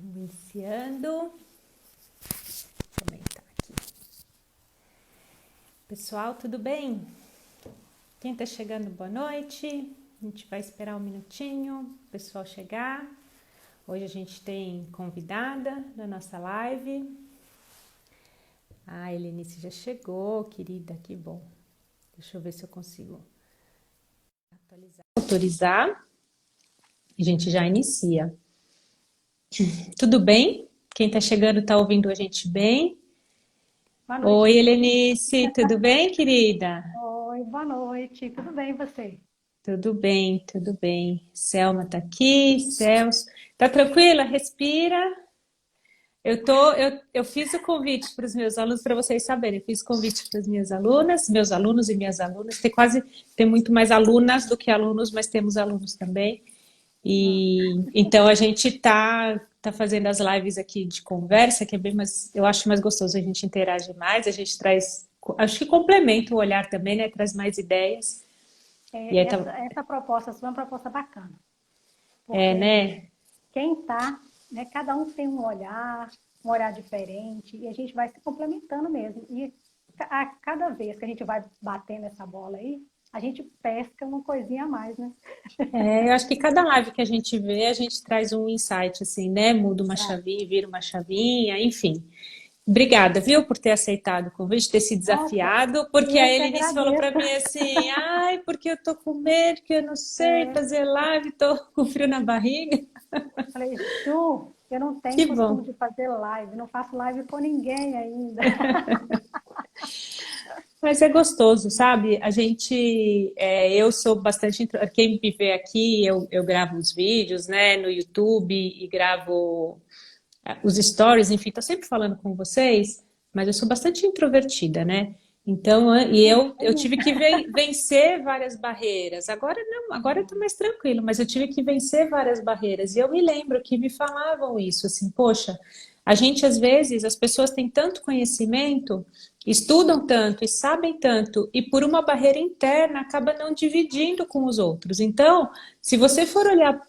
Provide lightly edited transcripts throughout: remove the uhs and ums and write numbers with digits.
Estamos iniciando. Vou aumentar aqui. Pessoal, tudo bem? Quem está chegando, boa noite. A gente vai esperar um minutinho o pessoal chegar. Hoje a gente tem convidada na nossa live. A Helenice já chegou, querida, que bom. Deixa eu ver se eu consigo autorizar. A gente já inicia. Tudo bem? Quem está chegando está ouvindo a gente bem? Boa noite. Oi, Helenice, tudo bem, querida? Oi, boa noite. Tudo bem, e você? Tudo bem, tudo bem. Selma tá aqui, Celso. Tá tranquila? Respira. Eu fiz o convite para os meus alunos, para vocês saberem, eu fiz o convite para as minhas alunas, meus alunos e minhas alunas. Tem muito mais alunas do que alunos, mas temos alunos também. Hum. E então a gente tá fazendo as lives aqui de conversa, que é bem mais, eu acho mais gostoso, a gente interage mais, a gente traz, acho que complementa o olhar também, né? Traz mais ideias. E aí Essa proposta sua é uma proposta bacana, porque né? quem está, né, cada um tem um olhar diferente, e a gente vai se complementando mesmo. E a cada vez que a gente vai batendo essa bola aí, a gente pesca uma coisinha a mais, né? Eu acho que cada live que a gente vê, a gente traz um insight, assim, né? Muda uma Tá. chavinha, vira uma chavinha, enfim. Obrigada, viu, por ter aceitado o convite, ter se Nossa, desafiado, porque a eu que Helenice falou para agradeço. mim assim, ai, porque eu tô com medo, que eu não sei fazer live, tô com frio na barriga. Falei, Ju, eu não tenho Que bom. costume de fazer live, não faço live com ninguém ainda. Mas é gostoso, sabe? Eu sou bastante, quem me vê aqui, eu gravo os vídeos, né, no YouTube e gravo os stories, enfim, tô sempre falando com vocês, mas eu sou bastante introvertida, né? Então, eu tive que vencer várias barreiras. Agora não, agora eu tô mais tranquilo, mas eu tive que vencer várias barreiras. E eu me lembro que me falavam isso, assim, poxa, a gente às vezes, as pessoas têm tanto conhecimento, estudam tanto e sabem tanto, e por uma barreira interna acaba não dividindo com os outros. Então, se você for olhar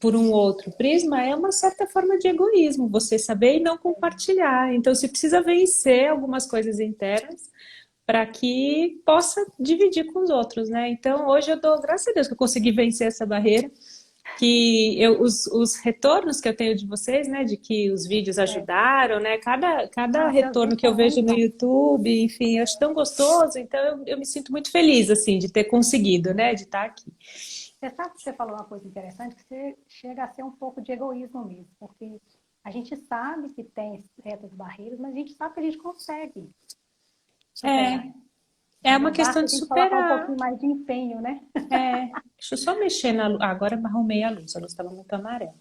por um outro prisma, é uma certa forma de egoísmo, você saber e não compartilhar. Então, você precisa vencer algumas coisas internas para que possa dividir com os outros, né? Então, hoje eu dou graças a Deus que eu consegui vencer essa barreira, os retornos que eu tenho de vocês, né, de que os vídeos É. ajudaram, né, cada Não, seus retorno vídeos que eu são vejo muito no bons. YouTube, enfim, eu acho tão gostoso, então eu me sinto muito feliz, assim, de ter conseguido, né, de estar aqui. Você sabe que você falou uma coisa interessante, que você chega a ser um pouco de egoísmo mesmo, porque a gente sabe que tem certas barreiras, mas a gente sabe que a gente consegue superar. É uma Entendeu? questão Basta a de gente colocar um superar. pouquinho mais de empenho, né? Deixa eu só mexer na luz. Agora arrumei a luz estava muito amarela.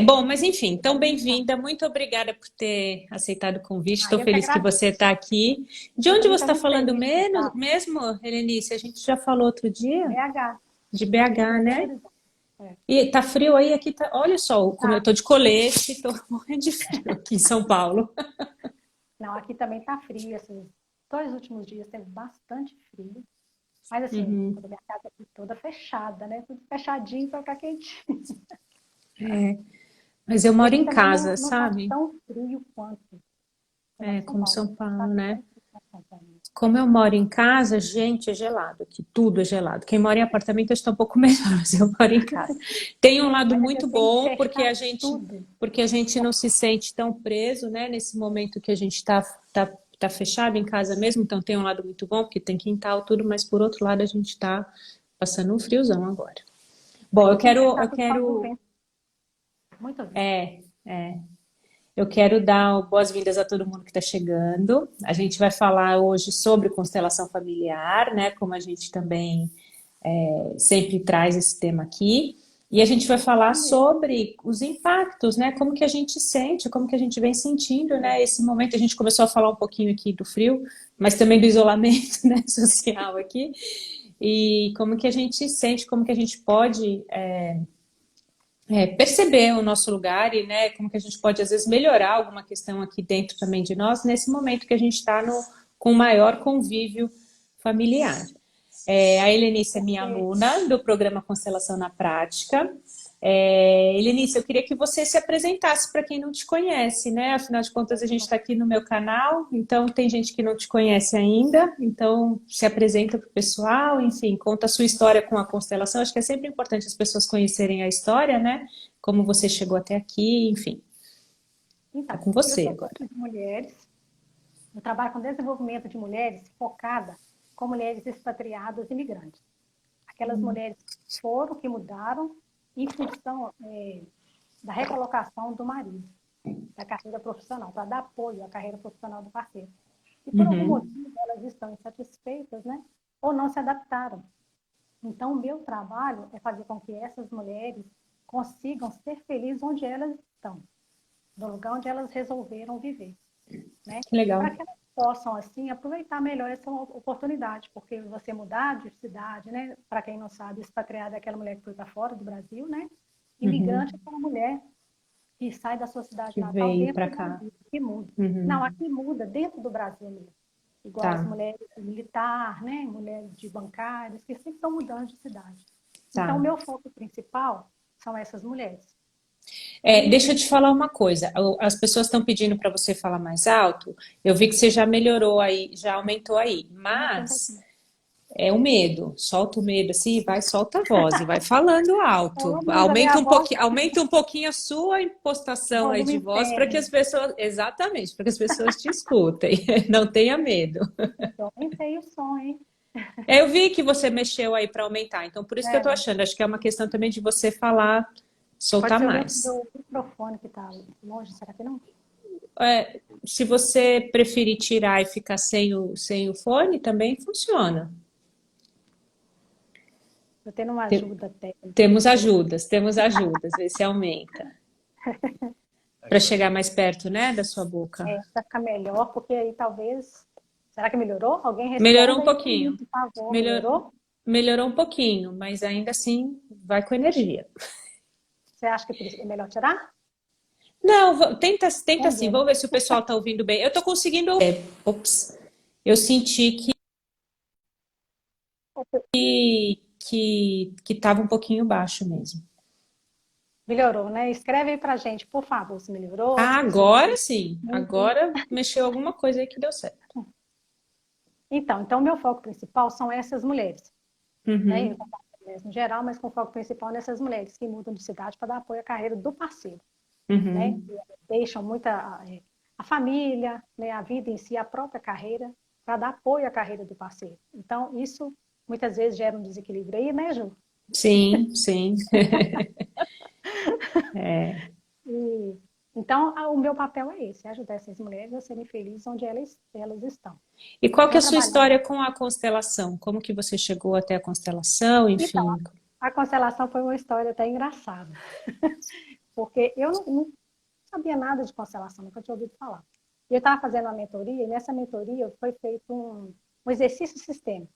Bom, mas enfim, então bem-vinda, muito obrigada por ter aceitado o convite. Ah, Estou eu que feliz que você agradeço. está aqui. De Eu onde também você estou está muito falando feliz de menos, estar mesmo, Helenice? A gente já falou outro dia? BH, De aqui BH, para Belo né? Horizonte. É. E tá frio aí, aqui tá. Olha só, como eu Tá. tô de colete, tô morrendo de frio aqui em São Paulo. Não, aqui também está frio. Esses 2 últimos dias teve bastante frio. Mas assim, Uhum. quando a minha casa aqui toda fechada, né? Tudo fechadinho para ficar quentinho. Mas eu E moro aqui em também casa, não tá sabe? tão frio quanto. Eu moro É, em São como Paulo, São né? Não tá Paulo, né? tão frio quanto São Paulo. Como eu moro em casa, gente, é gelado aqui, tudo é gelado. Quem mora em apartamento está um pouco melhor, mas eu moro em casa. Tem um lado Mas aqui muito eu tenho que bom, fechar tudo. porque a gente não se sente tão preso, né, nesse momento que a gente tá fechado em casa mesmo, então tem um lado muito bom, porque tem quintal, tudo, mas por outro lado a gente está passando um friozão agora. Bom, Aqui tem que fechar tudo para o vento. Muito vento. é, eu quero dar boas-vindas a todo mundo que está chegando. A gente vai falar hoje sobre constelação familiar, né? Como a gente também sempre traz esse tema aqui. E a gente vai falar Tá mesmo. sobre os impactos, né? Como que a gente sente, como que a gente vem sentindo, né? Esse momento. A gente começou a falar um pouquinho aqui do frio, mas também do isolamento, né? Social aqui. E como que a gente sente, como que a gente pode perceber o nosso lugar e, né, como que a gente pode, às vezes, melhorar alguma questão aqui dentro também de nós, nesse momento que a gente está com maior convívio familiar. A Helenice é minha Porque, aluna do programa Constelação na Prática. Helenice, eu queria que você se apresentasse para quem não te conhece, né? Afinal de contas, a gente está aqui no meu canal, então tem gente que não te conhece ainda, então se apresenta para o pessoal, enfim, conta a sua história com a constelação. Acho que é sempre importante as pessoas conhecerem a história, né? Como você chegou até aqui, enfim. Tá então, com eu você sou agora. coach de mulheres, eu trabalho com desenvolvimento de mulheres focada com mulheres expatriadas e imigrantes. Aquelas mulheres que foram, que mudaram, em função da recolocação do marido, da carreira profissional, para dar apoio à carreira profissional do parceiro. E por algum Uhum, motivo elas estão insatisfeitas, né? Ou não se adaptaram. Então, o meu trabalho é fazer com que essas mulheres consigam ser felizes onde elas estão, no lugar onde elas resolveram viver, né? que legal. Para que elas possam, assim, aproveitar melhor essa oportunidade, porque você mudar de cidade, né? Para quem não sabe, expatriada é aquela mulher que foi para fora do Brasil, né? Imigrante é Uhum, aquela mulher que sai da sua cidade que natal veio dentro para do cá. Brasil, que muda. Não, Uhum, aqui muda dentro do Brasil mesmo. Igual as tá, mulheres militar, né? Mulheres de bancários, que sempre estão mudando de cidade. Então, o tá. meu foco principal são essas mulheres. Deixa eu E, te falar uma coisa. As pessoas estão pedindo para você falar mais alto. Eu vi que você já melhorou aí, já aumentou aí. aumentei um Mas pouquinho. é o medo. Solta o medo assim, vai, solta a voz e vai falando alto. Oh, mas a minha voz, Aumenta um pouquinho a sua o impostação aí volume de voz para que interno. as pessoas, exatamente, para que as pessoas te escutem. Não tenha medo. Eu aumentei o som, hein? Eu vi que você mexeu aí para aumentar, então por isso que eu tô É, achando. Acho que é uma questão também de você falar, pode soltar ser o meu, mais. meu microfone que está longe, será que não? Se você preferir tirar e ficar sem o fone, também funciona. Estou tendo uma Te- ajuda técnica aqui. Deixa eu ver. temos ajudas, vê se aumenta. Para chegar mais perto, né, da sua boca. Para ficar melhor, porque aí talvez. Será que melhorou? Alguém Melhorou um responda aí para mim, pouquinho. por favor. Melhor, Melhorou? melhorou um pouquinho, mas ainda assim vai com energia. Você acha que é melhor tirar? Não, tenta Vamos assim, ver, né? vamos ver se o pessoal está ouvindo bem. Eu estou conseguindo ouvir. Ops, eu senti que estava um pouquinho baixo mesmo. Melhorou, né? Escreve aí pra gente, por favor, se melhorou, se Ah, precisou agora sim, muito. agora mexeu alguma coisa aí que deu certo. Então, o meu foco principal são essas mulheres, né? Eu Uhum, trabalho com mulheres no geral, mas com foco principal nessas mulheres que mudam de cidade para dar apoio à carreira do parceiro, né? uhum. E deixam muita a família, né? A vida em si, a própria carreira, para dar apoio à carreira do parceiro. Então, isso muitas vezes gera um desequilíbrio aí, né, Ju? Sim, sim. E, então, o meu papel é esse, ajudar essas mulheres a serem felizes onde elas estão. E qual que é Então, a sua trabalhando. história com a constelação? Como que você chegou até a constelação, Então, enfim? a constelação foi uma história até engraçada, porque eu não sabia nada de constelação, nunca tinha ouvido falar. E eu estava fazendo uma mentoria, e nessa mentoria foi feito um exercício sistêmico.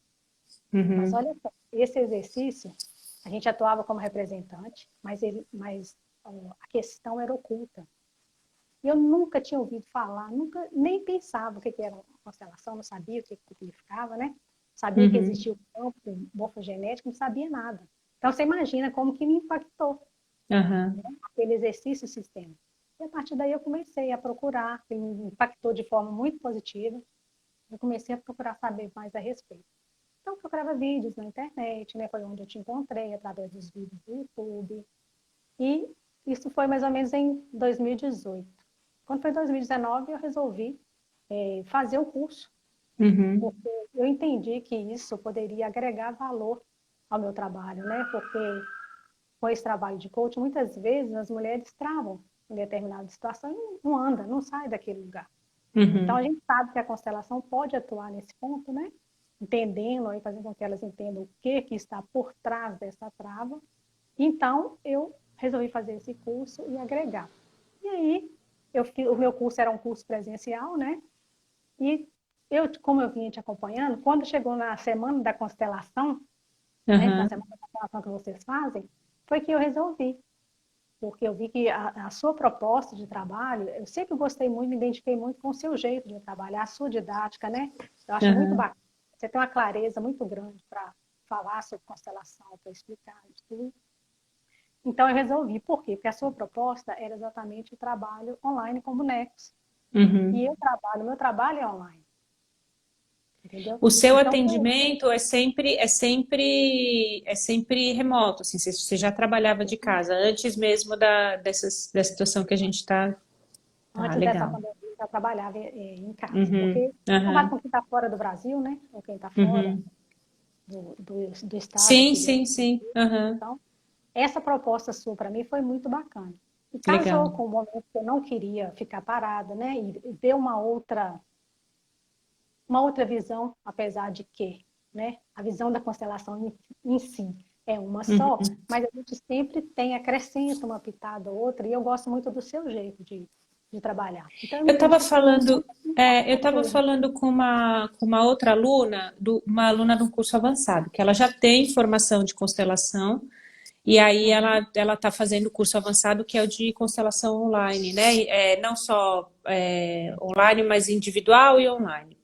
Mas Uhum, olha só, esse exercício, a gente atuava como representante, mas a questão era oculta. E eu nunca tinha ouvido falar, nunca nem pensava o que era uma constelação, não sabia o que significava, né? Sabia que uhum, existia o campo morfogenético, não sabia nada. Então, você imagina como que me impactou, aham, né? Aquele exercício sistêmico. E a partir daí eu comecei a procurar, ele me impactou de forma muito positiva, eu comecei a procurar saber mais a respeito. Então, eu procurava vídeos na internet, né? Foi onde eu te encontrei, através dos vídeos do YouTube. E isso foi mais ou menos em 2018. Quando foi em 2019, eu resolvi fazer o curso, uhum, porque eu entendi que isso poderia agregar valor ao meu trabalho, né? Porque com esse trabalho de coach, muitas vezes as mulheres travam em determinada situação e não anda, não sai daquele lugar. Então, a uhum. gente sabe que a constelação pode atuar nesse ponto, né? Entendendo e fazendo com que elas entendam o que está por trás dessa trava. Então, eu resolvi fazer esse curso e agregar. E aí, o meu curso era um curso presencial, né? E como eu vinha te acompanhando, quando chegou na semana da constelação, né? Na Aham. semana da constelação que vocês fazem, foi que eu resolvi. Porque eu vi que a sua proposta de trabalho, eu sempre gostei muito, me identifiquei muito com o seu jeito de trabalhar, a sua didática, né? Eu acho muito Aham. bacana. você tem uma clareza muito grande para falar sobre constelação, para explicar isso tudo. Então, eu resolvi. Por quê? Porque a sua proposta era exatamente o trabalho online com bonecos. Uhum. E meu trabalho é online. Entendeu? O seu Então, atendimento é sempre remoto, assim, você já trabalhava de casa antes mesmo da situação que a gente está. Tá, antes dessa legal. pandemia, eu já trabalhava em casa. Uhum, Porque eu trabalho aham, com quem está fora do Brasil, né? Com quem está fora uhum. do estado Sim, aqui sim, sim. Aham, Então, essa proposta sua para mim foi muito bacana. E casou legal. com o momento que eu não queria ficar parada, né? E ver uma outra visão, apesar de que, né? A visão da constelação em si é uma só, Uhum. mas a gente sempre acrescenta uma pitada ou outra, e eu gosto muito do seu jeito de trabalhar. Então, eu Eu me estava identifiquei muito falando, eu com estava tudo. falando com uma outra aluna, uma aluna de um curso avançado, que ela já tem formação de constelação, e aí Uhum. ela está fazendo o curso avançado, que é o de constelação online, né? Não só online, mas individual e online.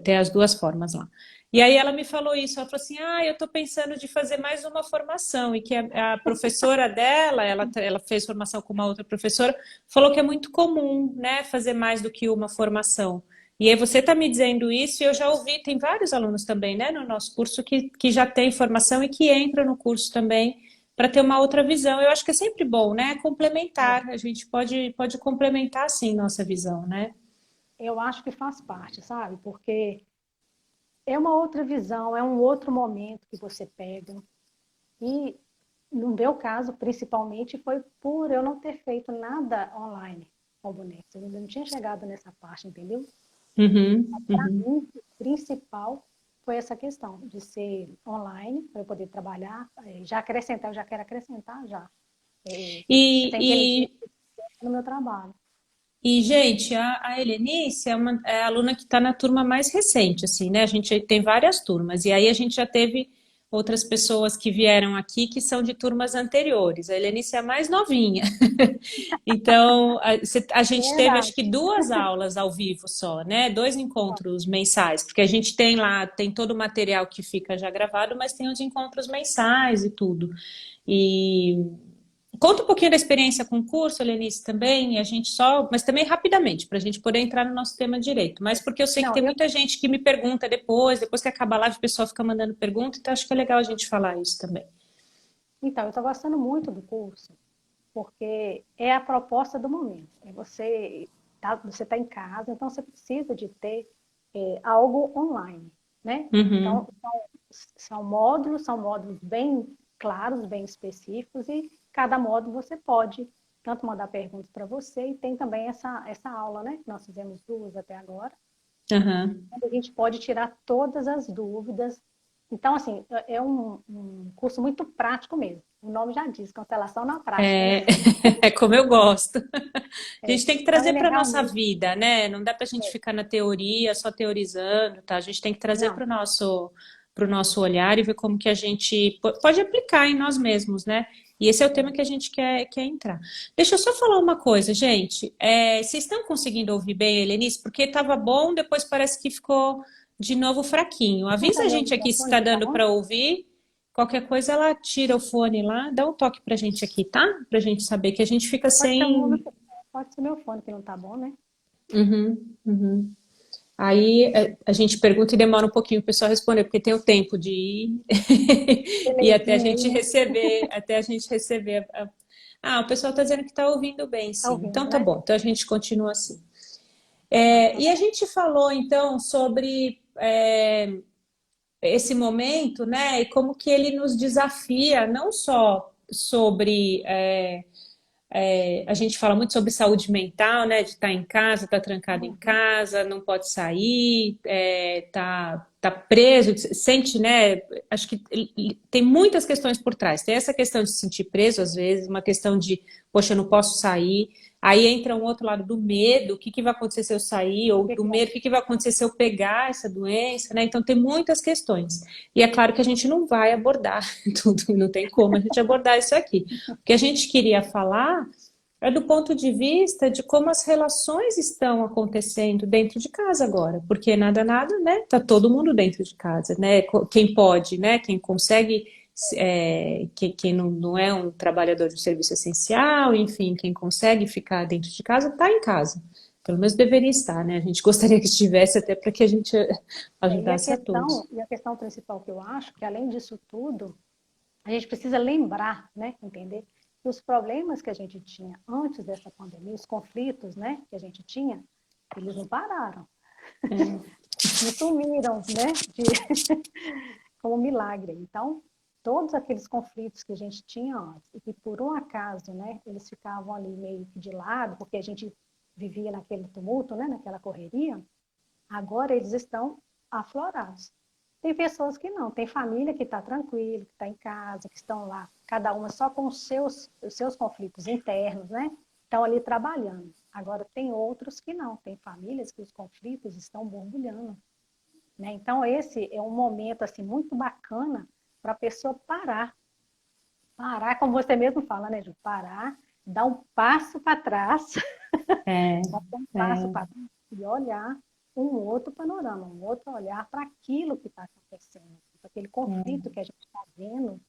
Tem as duas formas lá. E aí ela me falou isso, ela falou assim, eu estou pensando de fazer mais uma formação, e que a professora dela, ela fez formação com uma outra professora, falou que é muito comum, né, fazer mais do que uma formação. E aí você está me dizendo isso, e eu já ouvi, tem vários alunos também, né, no nosso curso, que já tem formação e que entram no curso também para ter uma outra visão. Eu acho que é sempre bom, né, complementar, a gente pode complementar, sim, nossa visão, né? Eu acho que faz parte, sabe? Porque é uma outra visão, é um outro momento que você pega. E no meu caso, principalmente, foi por eu não ter feito nada online com bonecos. Eu ainda não tinha chegado nessa parte, entendeu? Uhum, Para uhum. mim, o principal foi essa questão de ser online, para eu poder trabalhar. Já acrescentar, eu já quero acrescentar já. E, Eu tenho inteligência e no meu trabalho. E, gente, a Helenice é a aluna que está na turma mais recente, assim, né? A gente tem várias turmas, e aí a gente já teve outras pessoas que vieram aqui que são de turmas anteriores. A Helenice é a mais novinha. Então, a gente teve acho Verdade. que 2 aulas ao vivo só, né? 2 encontros mensais, porque a gente tem lá, tem todo o material que fica já gravado, mas tem os encontros mensais e tudo. E conta um pouquinho da experiência com o curso, Helenice, também, mas também rapidamente, para a gente poder entrar no nosso tema direito. Mas porque eu sei que Não, tem muita gente que me pergunta depois que acaba a live, o pessoal fica mandando pergunta, então acho que é legal a gente falar isso também. então, eu estou gostando muito do curso, porque é a proposta do momento. Você tá em casa, então você precisa de ter algo online, né? Uhum, Então, são módulos bem claros, bem específicos, e cada módulo você pode tanto mandar perguntas para você, e tem também essa aula, né? Que nós fizemos 2 até agora, uhum. onde a gente pode tirar todas as dúvidas. Então, assim, é um curso muito prático mesmo. O nome já diz, constelação na prática, né? É, é como eu gosto. A É. gente tem que Então, trazer ele é para a nossa realmente. vida, né? Não dá para a gente ficar na teoria, só teorizando, tá? A gente tem que trazer Não, para o nosso olhar e ver como que a gente pode aplicar em nós mesmos, né? E esse é o tema que a gente quer entrar. Deixa eu só falar uma coisa, gente. Vocês estão conseguindo ouvir bem a Helenice? Porque estava bom, depois parece que ficou de novo fraquinho. Avisa a meu gente aqui se está microfone tá dando bom? para ouvir. Qualquer coisa, ela tira o fone lá, dá um toque pra gente aqui, tá? Pra gente saber que a gente fica Pode ser, sem. pode ser meu fone que não tá bom, né? Uhum, uhum. Aí a gente pergunta e demora um pouquinho o pessoal responder, porque tem o tempo de ir e até a Belezinha aí, gente né? receber, o pessoal está dizendo que está ouvindo bem, Tá sim. Então ouvindo, tá né? bom, então a gente continua assim. Ah, então E a tá. gente falou então sobre esse momento, né? E como que ele nos desafia, não só sobre a gente fala muito sobre saúde mental, né? De estar em casa, estar trancado em Uhum. casa, não pode sair, tá preso, sente, né? Acho que tem muitas questões por trás. Tem essa questão de se sentir preso, às vezes, uma questão de, poxa, eu não posso sair. Aí entra um outro lado do medo, o que que vai acontecer se eu sair? O Ou que do que vai medo, o que que vai acontecer se eu pegar essa doença, né? Então tem muitas questões. E é claro que a gente não vai abordar tudo, não tem como a gente abordar isso aqui. O que a gente queria falar É do ponto de vista de como as relações estão acontecendo dentro de casa agora, porque nada, nada, né? Tá todo mundo dentro de casa, né? Quem pode, né? Quem consegue, quem não é um trabalhador de serviço essencial, enfim, quem consegue ficar dentro de casa, está em casa. Pelo menos deveria estar, né? A gente gostaria que estivesse até para que a gente ajudasse a todos. E a questão principal que eu acho, que além disso tudo, a gente precisa lembrar, né, entender que os problemas que a gente tinha antes dessa pandemia, os conflitos, né, que a gente tinha, eles não pararam, É, não sumiram, né, como um milagre. Então, todos aqueles conflitos que a gente tinha antes e que por um acaso, né, eles ficavam ali meio que de lado, porque a gente vivia naquele tumulto, né, naquela correria, agora eles estão aflorados. Tem pessoas que não, tem família que está tranquila, que está em casa, que estão lá, cada uma só com os seus conflitos internos, né? Estão ali trabalhando. Agora, tem outros que não, tem famílias que os conflitos estão borbulhando, né? Então, esse é um momento assim, muito bacana para a pessoa parar. Parar, como você mesmo fala, né, Ju? Parar, dar um passo para trás, é, dar um passo é, para trás e olhar um outro panorama, um outro olhar para aquilo que está acontecendo, para aquele conflito que a gente está vendo,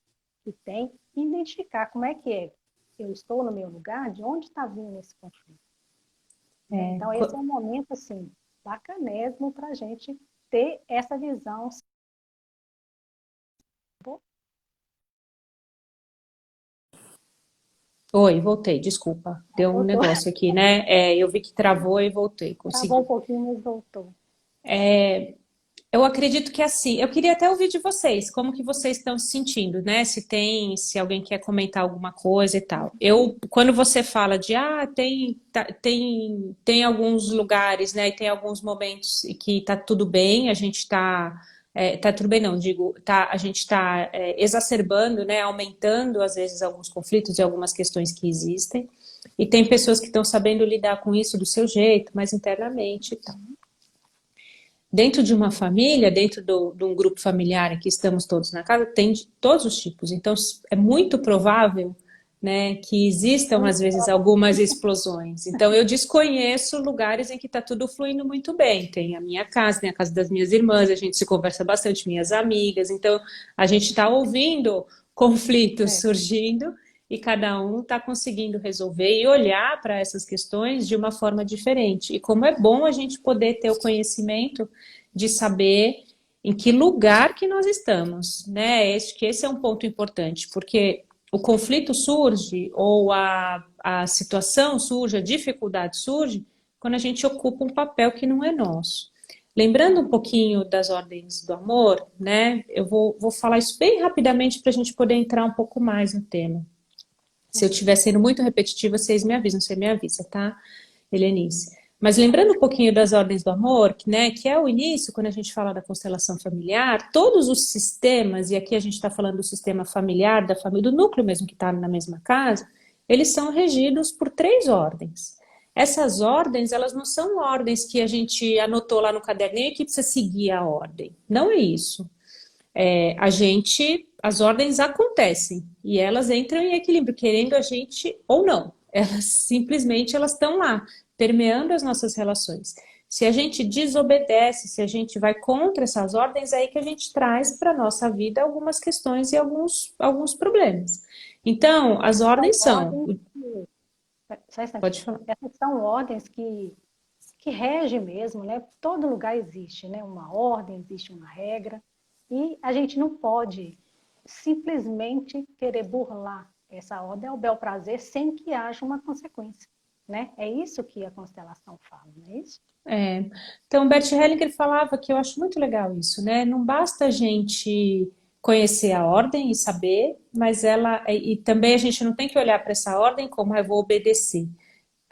que tem, e identificar como é que é. Eu estou no meu lugar, de onde está vindo esse conflito? Né? é. Então, esse é um momento, assim, bacanésimo para a gente ter essa visão. Oi, voltei, desculpa. Deu um Voltou, negócio aqui, né? É, eu vi que travou e voltei, travou um consegui. pouquinho, mas voltou. Eu acredito que é assim, eu queria até ouvir de vocês, como que vocês estão se sentindo, né? Se alguém quer comentar alguma coisa e tal. Quando você fala de, tem alguns lugares, né? E tem alguns momentos em que tá tudo bem, a gente tá tudo bem, não, digo, a gente tá exacerbando, né? Aumentando às vezes alguns conflitos e algumas questões que existem. E tem pessoas que estão sabendo lidar com isso do seu jeito, mais internamente e tal. Dentro de uma família, de um grupo familiar em que estamos todos na casa, tem de todos os tipos. Então, é muito provável, né, que existam, às Muito vezes, provável. algumas explosões. Então, eu desconheço lugares em que está tudo fluindo muito bem. Tem a minha casa, tem a casa das minhas irmãs, a gente se conversa bastante, minhas amigas. Então, a gente está ouvindo conflitos É. surgindo e cada um está conseguindo resolver e olhar para essas questões de uma forma diferente. E como é bom a gente poder ter o conhecimento de saber em que lugar que nós estamos, né? Esse é um ponto importante, porque o conflito surge, ou a situação surge, a dificuldade surge, quando a gente ocupa um papel que não é nosso. Lembrando um pouquinho das ordens do amor, né? Eu vou falar isso bem rapidamente para a gente poder entrar um pouco mais no tema. Se eu estiver sendo muito repetitiva, vocês me avisam, você me avisa, tá, Helenice? Mas lembrando um pouquinho das ordens do amor, né, que é o início, quando a gente fala da constelação familiar, todos os sistemas, e aqui a gente está falando do sistema familiar, da família, do núcleo mesmo que está na mesma casa, eles são regidos por 3 ordens. Essas ordens, elas não são ordens que a gente anotou lá no caderninho e que precisa seguir a ordem. Não é isso. As ordens acontecem e elas entram em equilíbrio, querendo a gente ou não. Elas estão lá, permeando as nossas relações. Se a gente desobedece, se a gente vai contra essas ordens, é aí que a gente traz para a nossa vida algumas questões e alguns problemas. Então, as São ordens são. ordens que, só um instantinho. Pode falar. Essas são ordens que regem mesmo, né? Todo lugar existe, né? Uma ordem, existe uma regra, e a gente não pode simplesmente querer burlar essa ordem ao bel prazer sem que haja uma consequência, né? É isso que a constelação fala, não é isso? É. Então, Bert Hellinger falava que eu acho muito legal isso, né? Não basta a gente conhecer a ordem e saber, mas e também a gente não tem que olhar para essa ordem como eu vou obedecer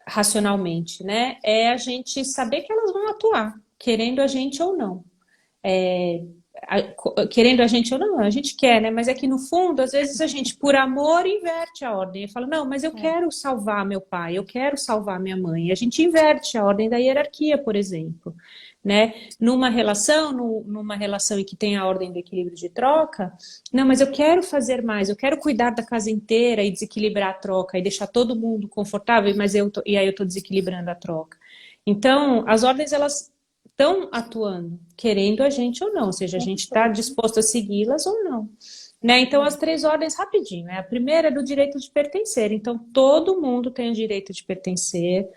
racionalmente, né? É a gente saber que elas vão atuar, querendo a gente ou não. É, querendo a gente ou não, a gente quer, né? Mas é que no fundo, às vezes a gente, por amor, inverte a ordem e fala, não, mas eu É, quero salvar meu pai, eu quero salvar minha mãe. E a gente inverte a ordem da hierarquia, por exemplo. né? Numa relação em que tem a ordem do equilíbrio de troca, não, mas eu quero fazer mais, eu quero cuidar da casa inteira e desequilibrar a troca e deixar todo mundo confortável, e aí eu estou desequilibrando a troca. Então, as ordens, elas estão atuando, querendo a gente ou não, ou seja, a gente está disposto a segui-las ou não. Né? Então, as três ordens, rapidinho, né? A primeira é do direito de pertencer. Então, todo mundo tem o direito de pertencer,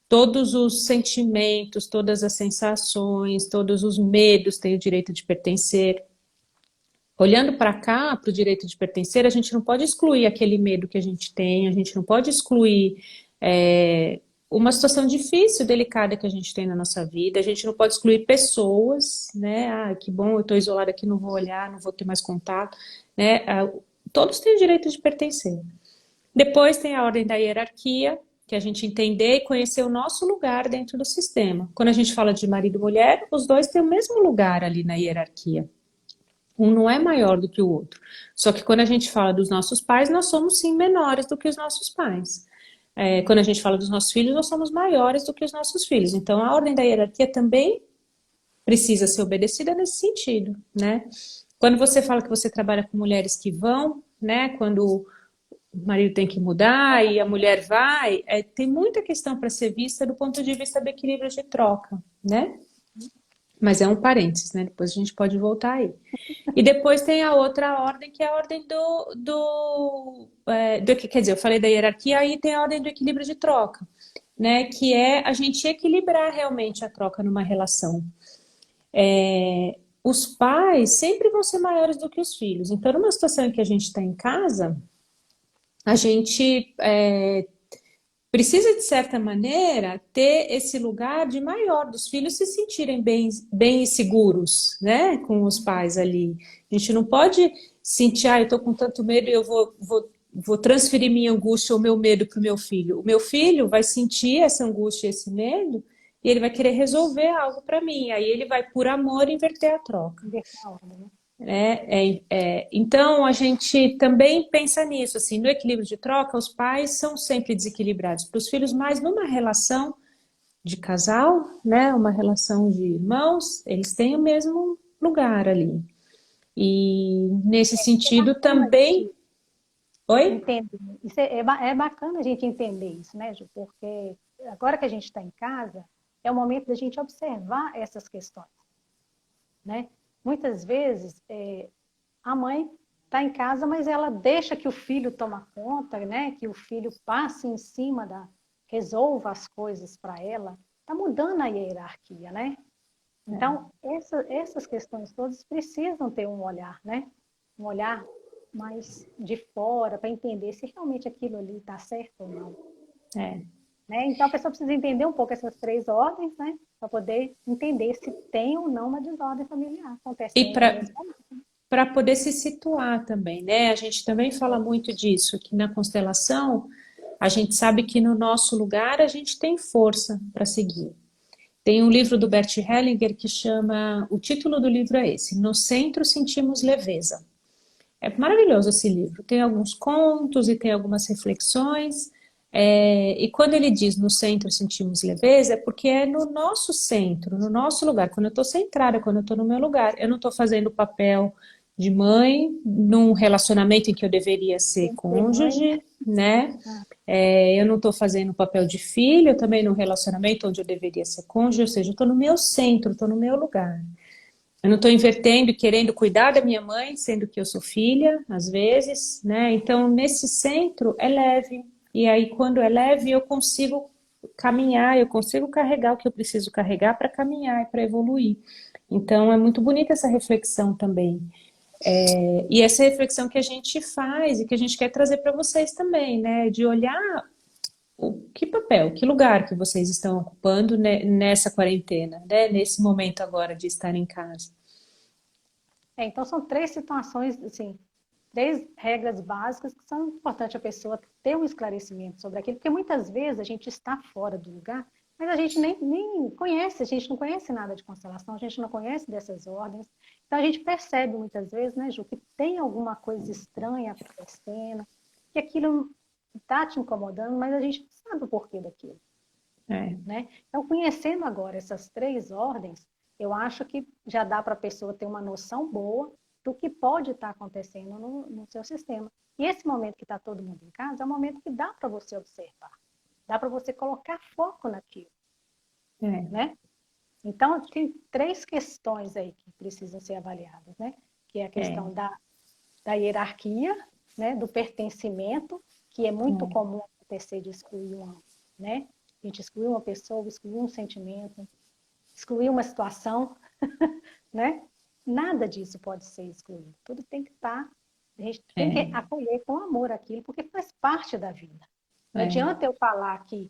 todos os sentimentos, todas as sensações, todos os medos têm o direito de pertencer. Olhando para cá, para o direito de pertencer, a gente não pode excluir aquele medo que a gente tem, a gente não pode excluir uma situação difícil, delicada que a gente tem na nossa vida, a gente não pode excluir pessoas, né? Ah, que bom, eu estou isolada aqui, não vou olhar, não vou ter mais contato, né? Todos têm o direito de pertencer. Depois tem a ordem da hierarquia, que a gente entender e conhecer o nosso lugar dentro do sistema. Quando a gente fala de marido e mulher, os dois têm o mesmo lugar ali na hierarquia. Um não é maior do que o outro. Só que quando a gente fala dos nossos pais, nós somos sim menores do que os nossos pais. Quando a gente fala dos nossos filhos, nós somos maiores do que os nossos filhos. Então a ordem da hierarquia também precisa ser obedecida nesse sentido, né? Quando você fala que você trabalha com mulheres que vão, né? Quando o marido tem que mudar e a mulher vai, tem muita questão para ser vista do ponto de vista do equilíbrio de troca, né? Mas é um parênteses, né? Depois a gente pode voltar aí. E depois tem a outra ordem, que é a ordem quer dizer, eu falei da hierarquia, aí tem a ordem do equilíbrio de troca, né? Que é a gente equilibrar realmente a troca numa relação. Os pais sempre vão ser maiores do que os filhos. Então, numa situação em que a gente está em casa, a gente precisa, de certa maneira, ter esse lugar de maior, dos filhos se sentirem bem e seguros, né, com os pais ali. A gente não pode sentir, eu estou com tanto medo e eu vou transferir minha angústia ou meu medo para o meu filho. O meu filho vai sentir essa angústia, esse medo, e ele vai querer resolver algo para mim. Aí ele vai, por amor, inverter a troca. Então, a gente também pensa nisso, assim, no equilíbrio de troca, os pais são sempre desequilibrados para os filhos, mas numa relação de casal, né, uma relação de irmãos, eles têm o mesmo lugar ali. E nesse sentido também... Oi? Entender. É bacana a gente entender isso, né, Ju? Porque agora que a gente está em casa, é o momento da gente observar essas questões, né? Muitas vezes, a mãe está em casa, mas ela deixa que o filho toma conta, né? Que o filho passe em cima resolva as coisas para ela. Está mudando a hierarquia, né? Então, essas questões todas precisam ter um olhar, né? Um olhar mais de fora para entender se realmente aquilo ali está certo ou não. Né? Então, a pessoa precisa entender um pouco essas três ordens, né? Para poder entender se tem ou não uma desordem familiar acontecendo. E para poder se situar também, né? A gente também fala muito disso, que na constelação a gente sabe que no nosso lugar a gente tem força para seguir. Tem um livro do Bert Hellinger que chama, o título do livro é esse, No Centro Sentimos Leveza. É maravilhoso esse livro, tem alguns contos e tem algumas reflexões, e quando ele diz no centro sentimos leveza, é porque é no nosso centro, no nosso lugar, quando eu estou centrada, quando eu estou no meu lugar, eu não estou fazendo o papel de mãe num relacionamento em que eu deveria ser cônjuge, né? Eu não estou fazendo o papel de filho, também num relacionamento onde eu deveria ser cônjuge, ou seja, eu estou no meu centro, estou no meu lugar. Eu não estou invertendo e querendo cuidar da minha mãe, sendo que eu sou filha, às vezes, né? Então, nesse centro é leve. E aí, quando é leve, eu consigo caminhar, eu consigo carregar o que eu preciso carregar para caminhar e para evoluir. Então, é muito bonita essa reflexão também. E essa reflexão que a gente faz e que a gente quer trazer para vocês também, né? De olhar que papel, que lugar que vocês estão ocupando nessa quarentena, né? Nesse momento agora de estar em casa. Então, são três situações, assim, três regras básicas que são importantes a pessoa ter um esclarecimento sobre aquilo, porque muitas vezes a gente está fora do lugar, mas a gente nem conhece, a gente não conhece nada de constelação, a gente não conhece dessas ordens. Então, a gente percebe muitas vezes, né, Ju, que tem alguma coisa estranha acontecendo, que aquilo está te incomodando, mas a gente não sabe o porquê daquilo. Né? Então, conhecendo agora essas três ordens, eu acho que já dá para a pessoa ter uma noção boa do que pode estar acontecendo no seu sistema. E esse momento que está todo mundo em casa é um momento que dá para você observar, dá para você colocar foco naquilo, né? Então, tem 3 questões aí que precisam ser avaliadas, né? Que é a questão da hierarquia, né? Do pertencimento, que é muito comum acontecer de excluir né? A gente excluir uma pessoa, excluir um sentimento, excluir uma situação, né? Nada disso pode ser excluído. Tudo tem que estar... A gente tem que acolher com amor aquilo, porque faz parte da vida. Não adianta eu falar que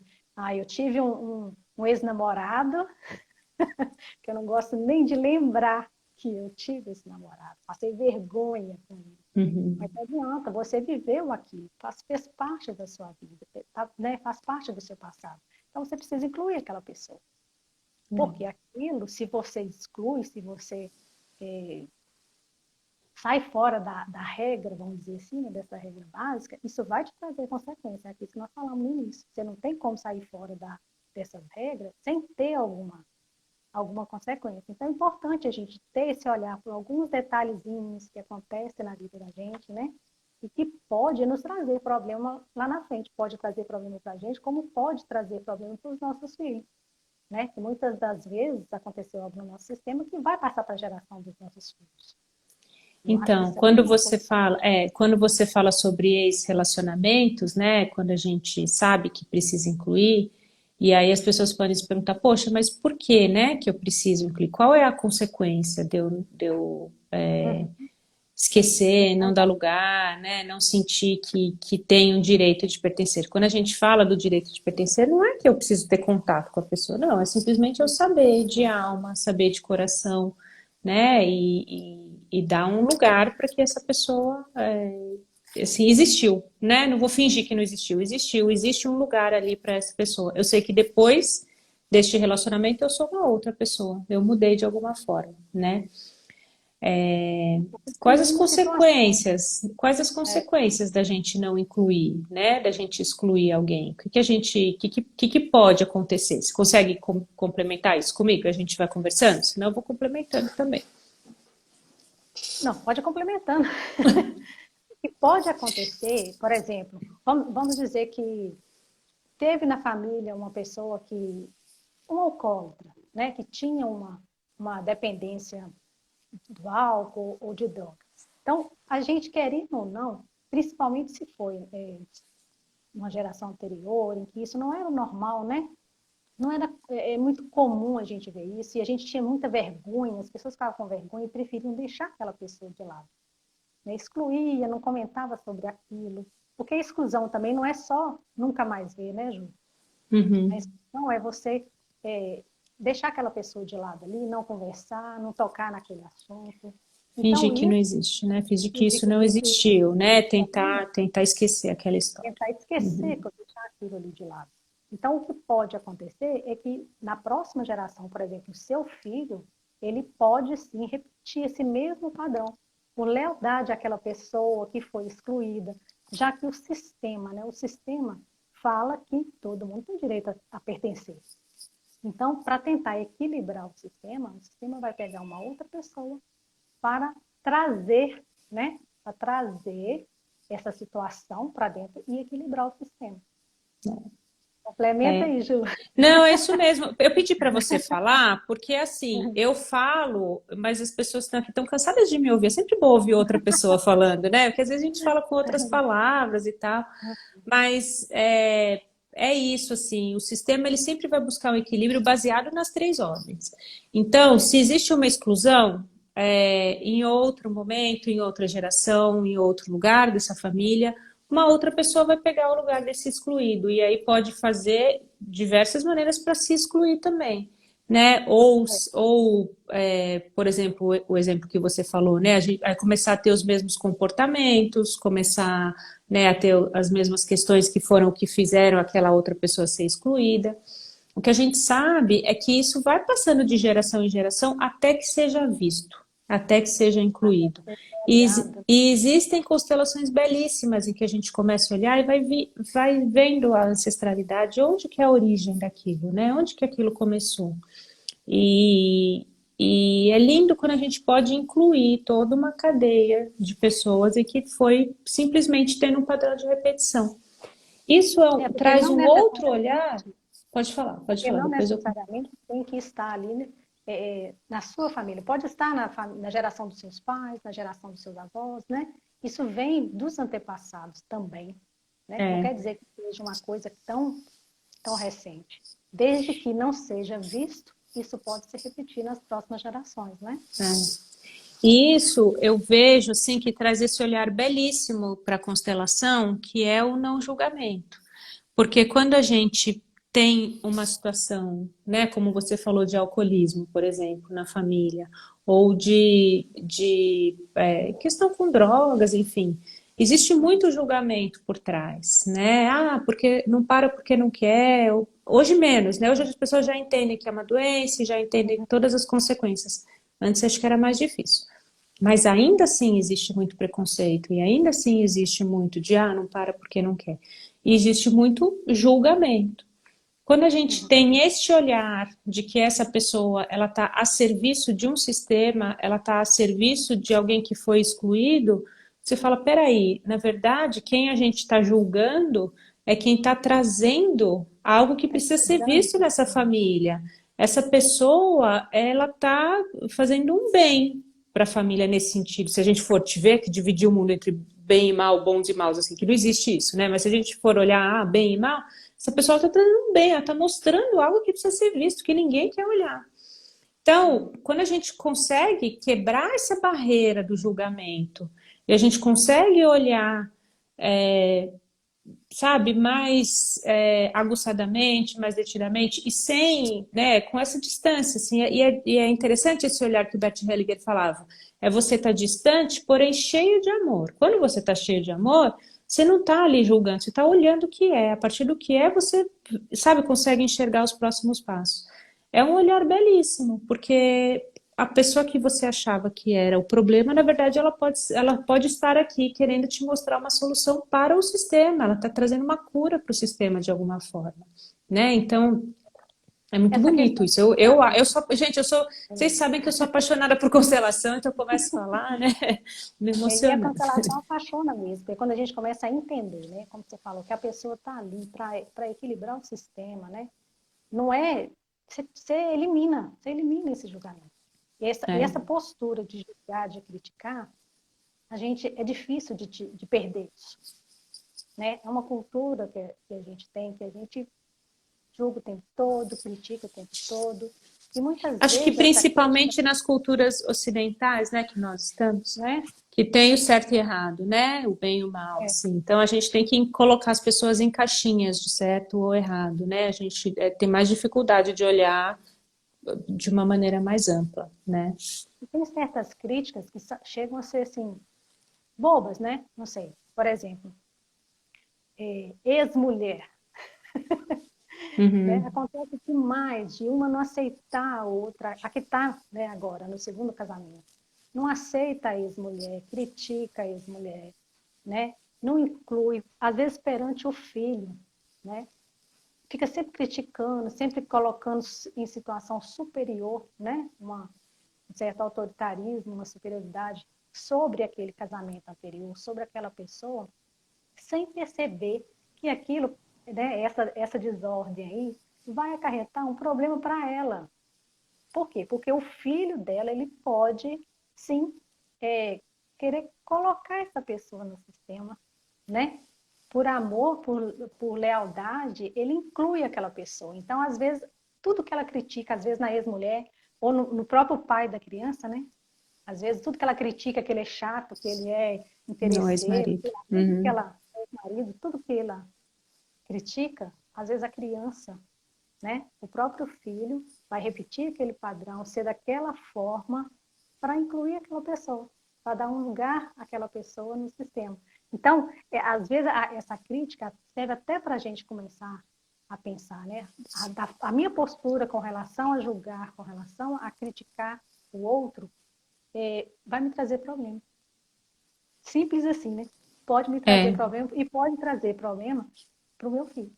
eu tive um ex-namorado, que eu não gosto nem de lembrar que eu tive esse namorado. Passei vergonha com ele. Mas não adianta, você viveu aquilo, fez parte da sua vida, né? Faz parte do seu passado. Então, você precisa incluir aquela pessoa. Porque aquilo, se você exclui, se você sai fora da regra, vamos dizer assim, né, dessa regra básica, isso vai te trazer consequências. É aquilo que nós falamos no início. Você não tem como sair fora dessas regras sem ter alguma consequência. Então, é importante a gente ter esse olhar por alguns detalhezinhos que acontecem na vida da gente, né? E que pode nos trazer problema lá na frente. Pode trazer problema para a gente, como pode trazer problema para os nossos filhos. Né? Que muitas das vezes aconteceu algo no nosso sistema que vai passar para a geração dos nossos filhos. Então, quando você fala sobre ex-relacionamentos, né, quando a gente sabe que precisa incluir, e aí as pessoas podem se perguntar, poxa, mas por que, né, que eu preciso incluir? Qual é a consequência de eu esquecer, não dar lugar, né, não sentir que tem um direito de pertencer? Quando a gente fala do direito de pertencer, não é que eu preciso ter contato com a pessoa, não, é simplesmente eu saber de alma, saber de coração, né, e dar um lugar para que essa pessoa, assim, existiu, né, não vou fingir que não existiu, existe um lugar ali para essa pessoa. Eu sei que depois deste relacionamento eu sou uma outra pessoa, eu mudei de alguma forma, né. Quais as consequências? Quais as consequências da gente não incluir, né? Da gente excluir alguém? O que pode acontecer? Você consegue complementar isso comigo? A gente vai conversando? Senão eu vou complementando também. Não, pode ir complementando. O que pode acontecer, por exemplo, vamos dizer que teve na família uma pessoa um alcoólatra, né? Que tinha uma dependência do álcool ou de drogas. Então, a gente, querendo ou não, principalmente se foi uma geração anterior, em que isso não era normal, né? Não era muito comum a gente ver isso, e a gente tinha muita vergonha, as pessoas ficavam com vergonha e preferiam deixar aquela pessoa de lado. Né? Excluía, não comentava sobre aquilo, porque a exclusão também não é só nunca mais ver, né, Ju? A exclusão é você deixar aquela pessoa de lado ali, não conversar, não tocar naquele assunto. Então, Fingir que não existe, né? Fingir que isso não existiu, né? Tentar esquecer aquela história. Tentar esquecer, deixar aquilo ali de lado. Então, o que pode acontecer é que na próxima geração, por exemplo, o seu filho, ele pode sim repetir esse mesmo padrão, por lealdade àquela pessoa que foi excluída, já que o sistema, né? O sistema fala que todo mundo tem direito a pertencer. Então, para tentar equilibrar o sistema vai pegar uma outra pessoa para trazer, né? Para trazer essa situação para dentro e equilibrar o sistema. Complementa aí, Ju. Não, é isso mesmo. Eu pedi para você falar, porque assim, eu falo, mas as pessoas estão cansadas de me ouvir. É sempre bom ouvir outra pessoa falando, né? Porque às vezes a gente fala com outras palavras e tal. Mas é isso, assim, o sistema ele sempre vai buscar um equilíbrio baseado nas 3 ordens. Então, se existe uma exclusão, em outro momento, em outra geração, em outro lugar dessa família, uma outra pessoa vai pegar o lugar desse excluído, e aí pode fazer diversas maneiras para se excluir também, né? Por exemplo, o exemplo que você falou, né? A gente vai começar a ter os mesmos comportamentos, começar, né, a ter as mesmas questões que foram o que fizeram aquela outra pessoa ser excluída. O que a gente sabe é que isso vai passando de geração em geração até que seja visto, até que seja incluído. E existem constelações belíssimas em que a gente começa a olhar e vai vendo a ancestralidade, onde que é a origem daquilo, né? Onde que aquilo começou. E E é lindo quando a gente pode incluir toda uma cadeia de pessoas e que foi simplesmente tendo um padrão de repetição. Isso Porque traz não um outro olhar. necessariamente, Pode porque falar, não depois eu. necessariamente tem que estar ali, né, na sua família. Pode estar na geração dos seus pais, na geração dos seus avós, né? Isso vem dos antepassados também, né? Não É, quer dizer que seja uma coisa tão recente. Desde que não seja visto, isso pode se repetir nas próximas gerações, né? é. E isso eu vejo assim que traz esse olhar belíssimo para a constelação, que é o não julgamento. Porque quando a gente tem uma situação, né, como você falou de alcoolismo, por exemplo, na família, ou de questão com drogas, enfim, existe muito julgamento por trás, né? Ah, porque não para porque não quer. Hoje menos, né? Hoje as pessoas já entendem que é uma doença, já entendem todas as consequências. Antes acho que era mais difícil. Mas ainda assim existe muito preconceito e ainda assim existe muito de não para porque não quer. E existe muito julgamento. Quando a gente Uhum. tem este olhar de que essa pessoa ela está a serviço de um sistema, ela está a serviço de alguém que foi excluído, você fala, peraí, na verdade, quem a gente está julgando é quem está trazendo algo que É precisa ser grande visto nessa isso, né? família. Essa pessoa, ela está fazendo um bem para a família nesse sentido. Se a gente for te ver que dividir o mundo entre bem e mal, bons e maus, assim, que não existe isso, né? Mas se a gente for olhar bem e mal, essa pessoa está trazendo um bem, ela está mostrando algo que precisa ser visto, que ninguém quer olhar. Então, quando a gente consegue quebrar essa barreira do julgamento e a gente consegue olhar, sabe, mais aguçadamente, mais detidamente e sem, né, com essa distância, assim, e é interessante esse olhar que o Bert Hellinger falava. É você estar distante, porém cheio de amor. Quando você está cheio de amor, você não está ali julgando, você está olhando o que é. A partir do que é, você, sabe, consegue enxergar os próximos passos. É um olhar belíssimo, porque a pessoa que você achava que era o problema, na verdade, ela pode estar aqui querendo te mostrar uma solução para o sistema, ela está trazendo uma cura para o sistema de alguma forma, né? Então, é muito Essa bonito questão isso. do Eu julgamento, sou, gente, vocês sabem que eu sou apaixonada por constelação, então eu começo a falar, né? Me e a emociona. cancelação apaixona mesmo, porque quando a gente começa a entender, né, como você falou, que a pessoa está ali para equilibrar o sistema, né, não é, você elimina esse julgamento. E É, essa postura de julgar, de criticar, a gente, é difícil de perder isso, né? É uma cultura que a gente tem, que a gente julga o tempo todo, critica o tempo todo, e muitas acho que vezes essa crítica, principalmente nas culturas ocidentais, né, que nós estamos, né, que tem o certo e errado, né, o bem e o mal, é, assim. Então a gente tem que colocar as pessoas em caixinhas de certo ou errado, né? A gente tem mais dificuldade de olhar de uma maneira mais ampla, né? e tem certas críticas que chegam a ser, assim, bobas, né? Não sei, por exemplo, ex-mulher, né? Uhum. Acontece demais de uma não aceitar a outra, a que está, né, agora, no segundo casamento. Não aceita a ex-mulher, critica a ex-mulher, né? Não inclui, às vezes perante o filho, né? Fica sempre criticando, sempre colocando em situação superior, né? Um certo autoritarismo, uma superioridade sobre aquele casamento anterior, sobre aquela pessoa, sem perceber que aquilo, né, essa desordem aí, vai acarretar um problema para ela. Por quê? Porque o filho dela, ele pode, sim, querer colocar essa pessoa no sistema, né? Por amor, por lealdade, ele inclui aquela pessoa. Então, às vezes, tudo que ela critica, às vezes na ex-mulher, ou no próprio pai da criança, né? Às vezes, tudo que ela critica, que ele é chato, que ele é No interesseiro, ex-marido. tudo que Uhum. ela, marido, tudo que ela critica, às vezes a criança, né? O próprio filho vai repetir aquele padrão, ser daquela forma para incluir aquela pessoa, para dar um lugar àquela pessoa no sistema. Então, às vezes, essa crítica serve até para a gente começar a pensar, né? A minha postura com relação a julgar, com relação a criticar o outro, vai me trazer problema. Simples assim, né? Pode me trazer É, problema e pode trazer problema para o meu filho.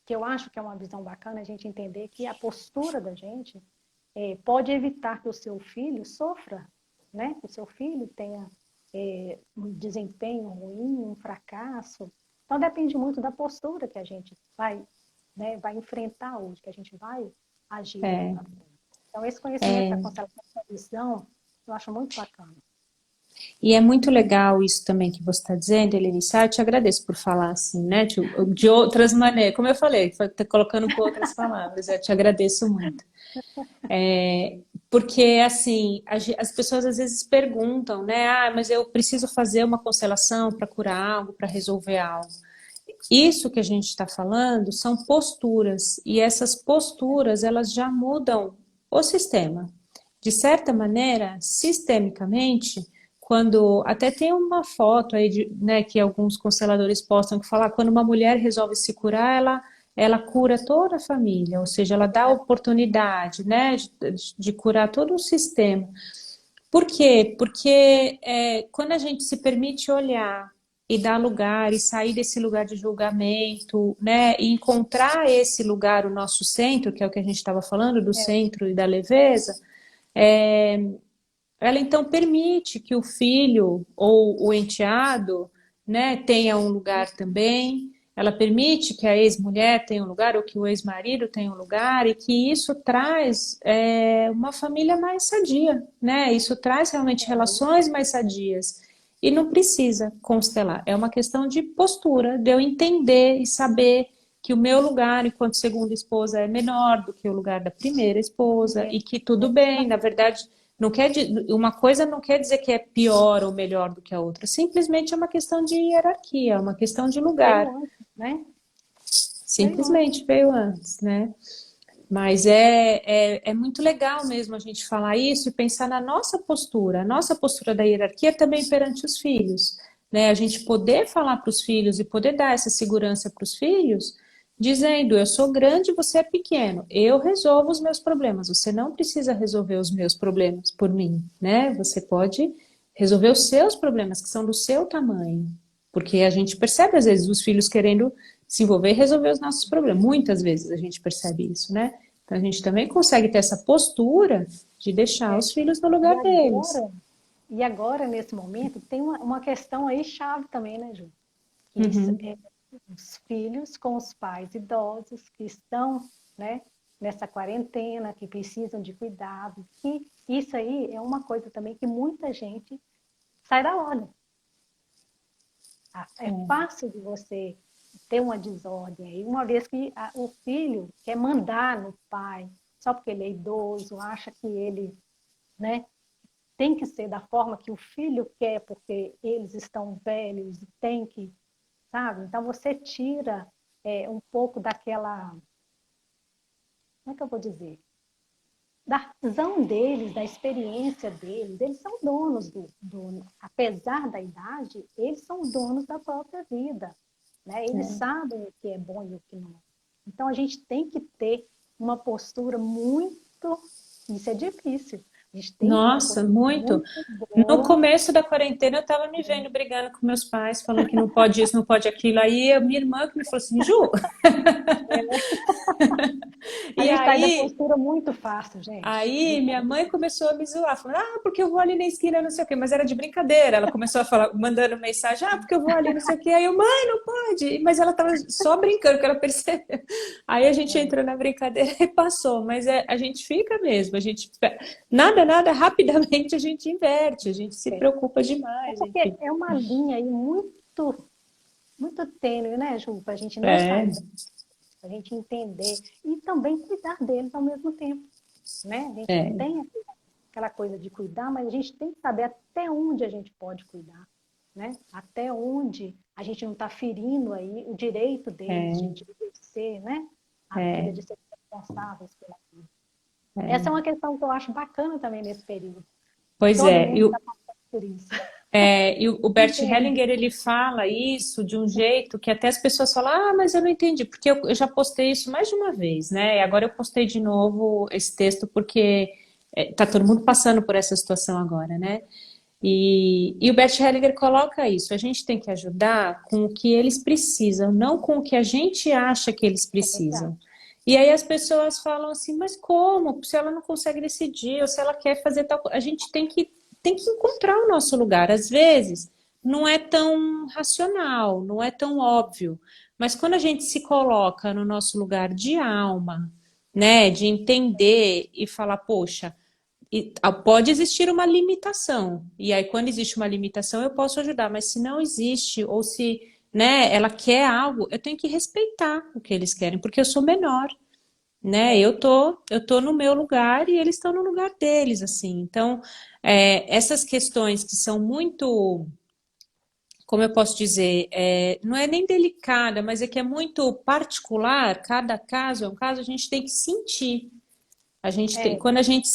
Que eu acho que é uma visão bacana a gente entender que a postura da gente pode evitar que o seu filho sofra, né? Que o seu filho tenha um desempenho ruim, um fracasso. Então, depende muito da postura que a gente vai, né, vai enfrentar hoje, que a gente vai agir daqui É, para frente. Então, esse conhecimento é. da constelação da visão, eu acho muito bacana. E é muito legal isso também que você está dizendo, Helenice. Eu te agradeço por falar assim, né? De outras maneiras. Como eu falei, tá colocando com outras palavras. Eu te agradeço muito. Porque, assim, as pessoas às vezes perguntam, né? Ah, mas eu preciso fazer uma constelação para curar algo, para resolver algo. Isso que a gente está falando são posturas. E essas posturas, elas já mudam o sistema. De certa maneira, sistemicamente, quando até tem uma foto aí né, que alguns consteladores postam que fala quando uma mulher resolve se curar, ela cura toda a família, ou seja, ela dá a oportunidade, né, de curar todo o sistema. Por quê? Porque quando a gente se permite olhar e dar lugar e sair desse lugar de julgamento, né, e encontrar esse lugar, o nosso centro, que é o que a gente estava falando, do É, centro e da leveza, é, ela então permite que o filho ou o enteado, né, tenha um lugar também. Ela permite que a ex-mulher tenha um lugar ou que o ex-marido tenha um lugar e que isso traz uma família mais sadia, né? Isso traz realmente relações mais sadias. E não precisa constelar. É uma questão de postura, de eu entender e saber que o meu lugar enquanto segunda esposa é menor do que o lugar da primeira esposa é, e que tudo bem, na verdade não quer, uma coisa não quer dizer que é pior ou melhor do que a outra. Simplesmente é uma questão de hierarquia, é uma questão de veio lugar. antes, né? Veio antes. Simplesmente veio antes, né? Mas é muito legal mesmo a gente falar isso e pensar na nossa postura. A nossa postura da hierarquia também perante os filhos. Né? A gente poder falar para os filhos e poder dar essa segurança para os filhos, dizendo, eu sou grande, você é pequeno, eu resolvo os meus problemas, você não precisa resolver os meus problemas por mim, né? Você pode resolver os seus problemas, que são do seu tamanho. Porque a gente percebe, às vezes, os filhos querendo se envolver e resolver os nossos problemas. Muitas vezes a gente percebe isso, né? Então a gente também consegue ter essa postura de deixar É. os filhos no E lugar deles. agora, e agora, nesse momento, tem uma questão aí chave também, né, Ju? Que Uhum. os filhos com os pais idosos que estão, né, nessa quarentena, que precisam de cuidado, que isso aí é uma coisa também que muita gente sai da hora. É fácil de você ter uma desordem aí, uma vez que o filho quer mandar no pai, só porque ele é idoso, acha que ele, né, tem que ser da forma que o filho quer, porque eles estão velhos e tem que, sabe? Então você tira um pouco daquela, como é que eu vou dizer? Da razão deles, da experiência deles. Eles são donos apesar da idade, eles são donos da própria vida, né? Eles sabem o que é bom e o que não é. Então a gente tem que ter uma postura muito, isso é difícil. A gente tem que ter uma Nossa, postura muito. muito No boa. começo da quarentena eu estava me vendo brigando com meus pais, falando que não pode isso, não pode aquilo. Aí a minha irmã que me falou assim, Ju, A e gente sai da aí postura muito fácil, gente. A Aí gente sai minha da mãe postura. começou a me zoar, falando, ah, porque eu vou ali na esquina, não sei o quê, mas era de brincadeira. Ela começou a falar, mandando mensagem, ah, porque eu vou ali, não sei o quê. Aí eu, mãe, não pode. Mas ela tava só brincando, que ela percebeu. Aí a gente entrou na brincadeira e passou, mas a gente fica mesmo, a gente nada, rapidamente a gente inverte, a gente se preocupa É demais, porque enfim. é uma linha aí muito tênue, né, Ju? Para a gente não É, sair, para a gente entender e também cuidar deles ao mesmo tempo, né? A gente é, tem aquela coisa de cuidar, mas a gente tem que saber até onde a gente pode cuidar, né? Até onde a gente não está ferindo aí o direito deles é, de exercer, né? A vida, é, de ser responsáveis pela vida. Essa é é. uma questão que eu acho bacana também nesse período. Pois Todo é, mundo está passando por isso. e o Bert Entende? Hellinger, ele fala isso de um jeito que até as pessoas falam, ah, mas eu não entendi, porque eu já postei isso mais de uma vez, né? E agora eu postei de novo esse texto porque tá todo mundo passando por essa situação agora, né? E o Bert Hellinger coloca isso, a gente tem que ajudar com o que eles precisam, não com o que a gente acha que eles É verdade. precisam. E aí as pessoas falam assim, mas como? Se ela não consegue decidir, ou se ela quer fazer tal coisa, a gente tem que encontrar o nosso lugar. Às vezes, não é tão racional, não é tão óbvio, mas quando a gente se coloca no nosso lugar de alma, né, de entender e falar, poxa, pode existir uma limitação. E aí, quando existe uma limitação, eu posso ajudar, mas se não existe, ou se, né, ela quer algo, eu tenho que respeitar o que eles querem, porque eu sou menor, né? É, Eu tô no meu lugar e eles estão no lugar deles, assim. Então, essas questões que são muito, como eu posso dizer, não é nem delicada, mas é que é muito particular, cada caso é um caso, a gente tem que sentir. A gente tem, é, quando a gente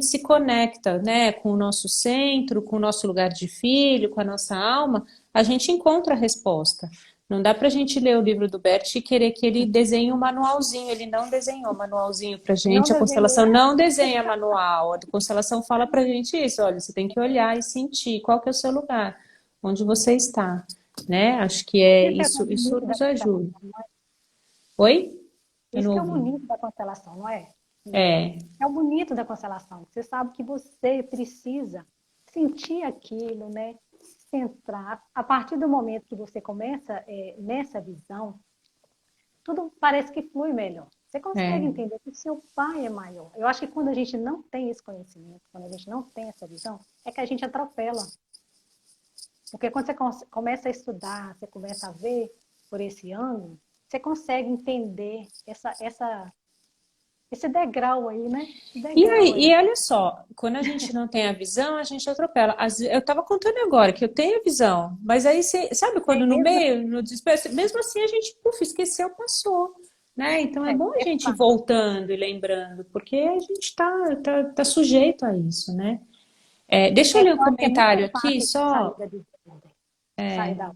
se conecta, né, com o nosso centro, com o nosso lugar de filho, com a nossa alma, a gente encontra a resposta. Não dá para a gente ler o livro do Bert e querer que ele desenhe um manualzinho. Ele não desenhou manualzinho para não gente. A desenhou, constelação né? não desenha manual. A constelação fala para a gente isso. Olha, você tem que olhar e sentir qual que é o seu lugar, onde você está, né? Acho que é Isso é o isso. Isso bonito da nos ajuda. constelação, não é? Oi? Eu Isso não que é o ouvi. bonito da constelação, não é? É, É o bonito da constelação. Você sabe que você precisa sentir aquilo, né? Se centrar. A partir do momento que você começa nessa visão, tudo parece que flui melhor. Você consegue é. entender que o seu pai é maior. Eu acho que quando a gente não tem esse conhecimento, quando a gente não tem essa visão, é que a gente atropela. Porque quando você começa a estudar, você começa a ver por esse ângulo, você consegue entender esse degrau aí, né? Esse E degrau aí, aí. e olha só, quando a gente não tem a visão, a gente atropela. Eu estava contando agora que eu tenho a visão, mas aí você sabe quando Tem no mesmo? meio, no desespero, mesmo assim a gente, puf, esqueceu, passou, né? Então é bom a É gente ir fácil. voltando e lembrando, porque a gente tá sujeito a isso, né? Deixa eu ler um Eu acho que é muito comentário aqui, fácil sair só. da desordem. Sair da.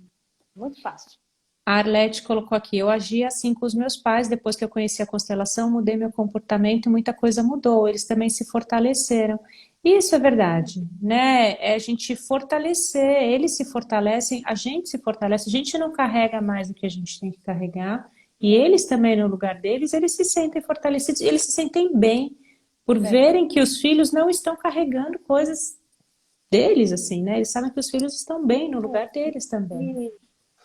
Muito fácil. A Arlete colocou aqui, eu agi assim com os meus pais, depois que eu conheci a constelação, mudei meu comportamento e muita coisa mudou, eles também se fortaleceram. Isso é verdade, né? É a gente fortalecer, eles se fortalecem, a gente se fortalece, a gente não carrega mais do que a gente tem que carregar, e eles também, no lugar deles, eles se sentem fortalecidos, eles se sentem bem por Verdade. verem que os filhos não estão carregando coisas deles, assim, né? Eles sabem que os filhos estão bem no lugar deles também. E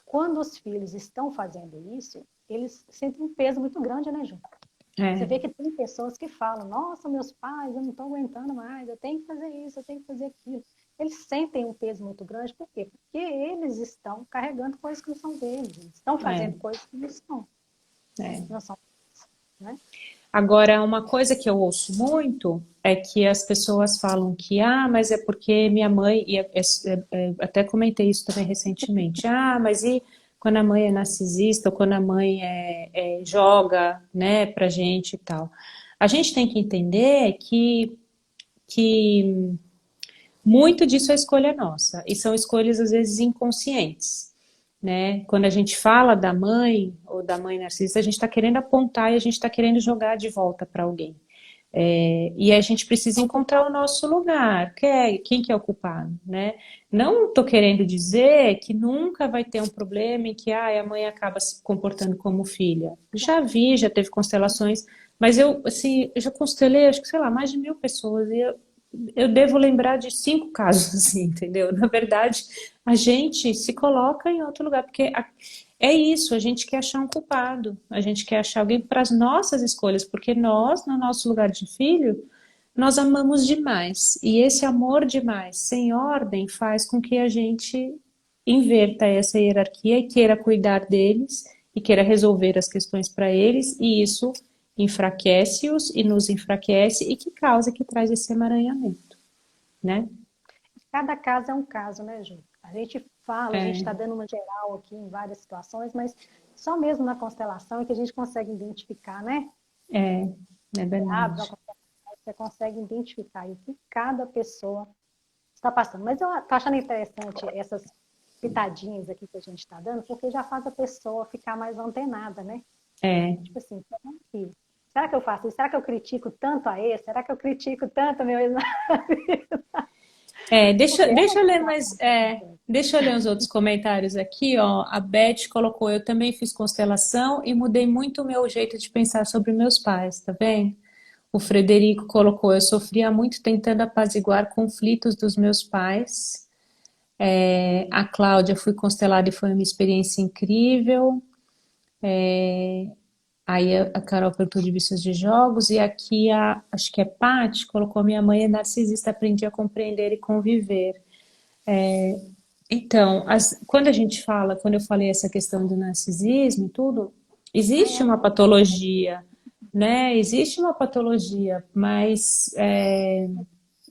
quando os filhos estão fazendo isso, eles sentem um peso muito grande, né, Ju? Você É, vê que tem pessoas que falam: Nossa, meus pais, eu não estou aguentando mais, eu tenho que fazer isso, eu tenho que fazer aquilo. Eles sentem um peso muito grande, por quê? Porque eles estão carregando coisas que não são deles, eles estão é, fazendo coisas que é. não são, né? Agora, uma coisa que eu ouço muito é que as pessoas falam que, mas é porque minha mãe, até comentei isso também recentemente, mas e quando a mãe é narcisista, ou quando a mãe joga, né, pra gente e tal. A gente tem que entender que muito disso é escolha nossa, e são escolhas às vezes inconscientes, né? Quando a gente fala da mãe ou da mãe narcisista, a gente está querendo apontar e a gente está querendo jogar de volta para alguém. E a gente precisa encontrar o nosso lugar, quem que é o culpado, né? Não estou querendo dizer que nunca vai ter um problema em que a mãe acaba se comportando como filha. Já vi, já teve constelações, mas assim, eu já constelei, acho que, sei lá, mais de 1.000 pessoas, e eu devo lembrar de 5 casos, assim, entendeu? Na verdade, a gente se coloca em outro lugar, porque é isso, a gente quer achar um culpado, a gente quer achar alguém para as nossas escolhas, porque nós, no nosso lugar de filho, nós amamos demais. E esse amor demais, sem ordem, faz com que a gente inverta essa hierarquia e queira cuidar deles e queira resolver as questões para eles, e isso enfraquece-os e nos enfraquece e que causa, que traz esse emaranhamento, né? Cada caso é um caso, né, Ju? A gente fala, a gente É, está dando uma geral aqui em várias situações, mas só mesmo na constelação é que a gente consegue identificar, né? é, é Você abre uma verdade. constelação, você consegue identificar o que cada pessoa está passando. Mas eu estou achando interessante essas pitadinhas aqui que a gente está dando, porque já faz a pessoa ficar mais antenada, né? É, Tipo assim, será que eu faço isso? Será que eu critico tanto a esse? Será que eu critico tanto meu ex? Porque deixa eu ler é mais, uma situação. Deixa eu ler os outros comentários aqui, ó. A Beth colocou, eu também fiz constelação e mudei muito o meu jeito de pensar sobre meus pais, tá vendo? O Frederico colocou, eu sofria muito tentando apaziguar conflitos dos meus pais. A Cláudia, fui constelada e foi uma experiência incrível. Aí a Carol perguntou de vícios de jogos, e aqui acho que é Paty, colocou, minha mãe é narcisista, aprendi a compreender e conviver. Então, quando a gente fala, quando eu falei essa questão do narcisismo e tudo, Ai, existe é uma muito. patologia, né? Existe uma patologia, mas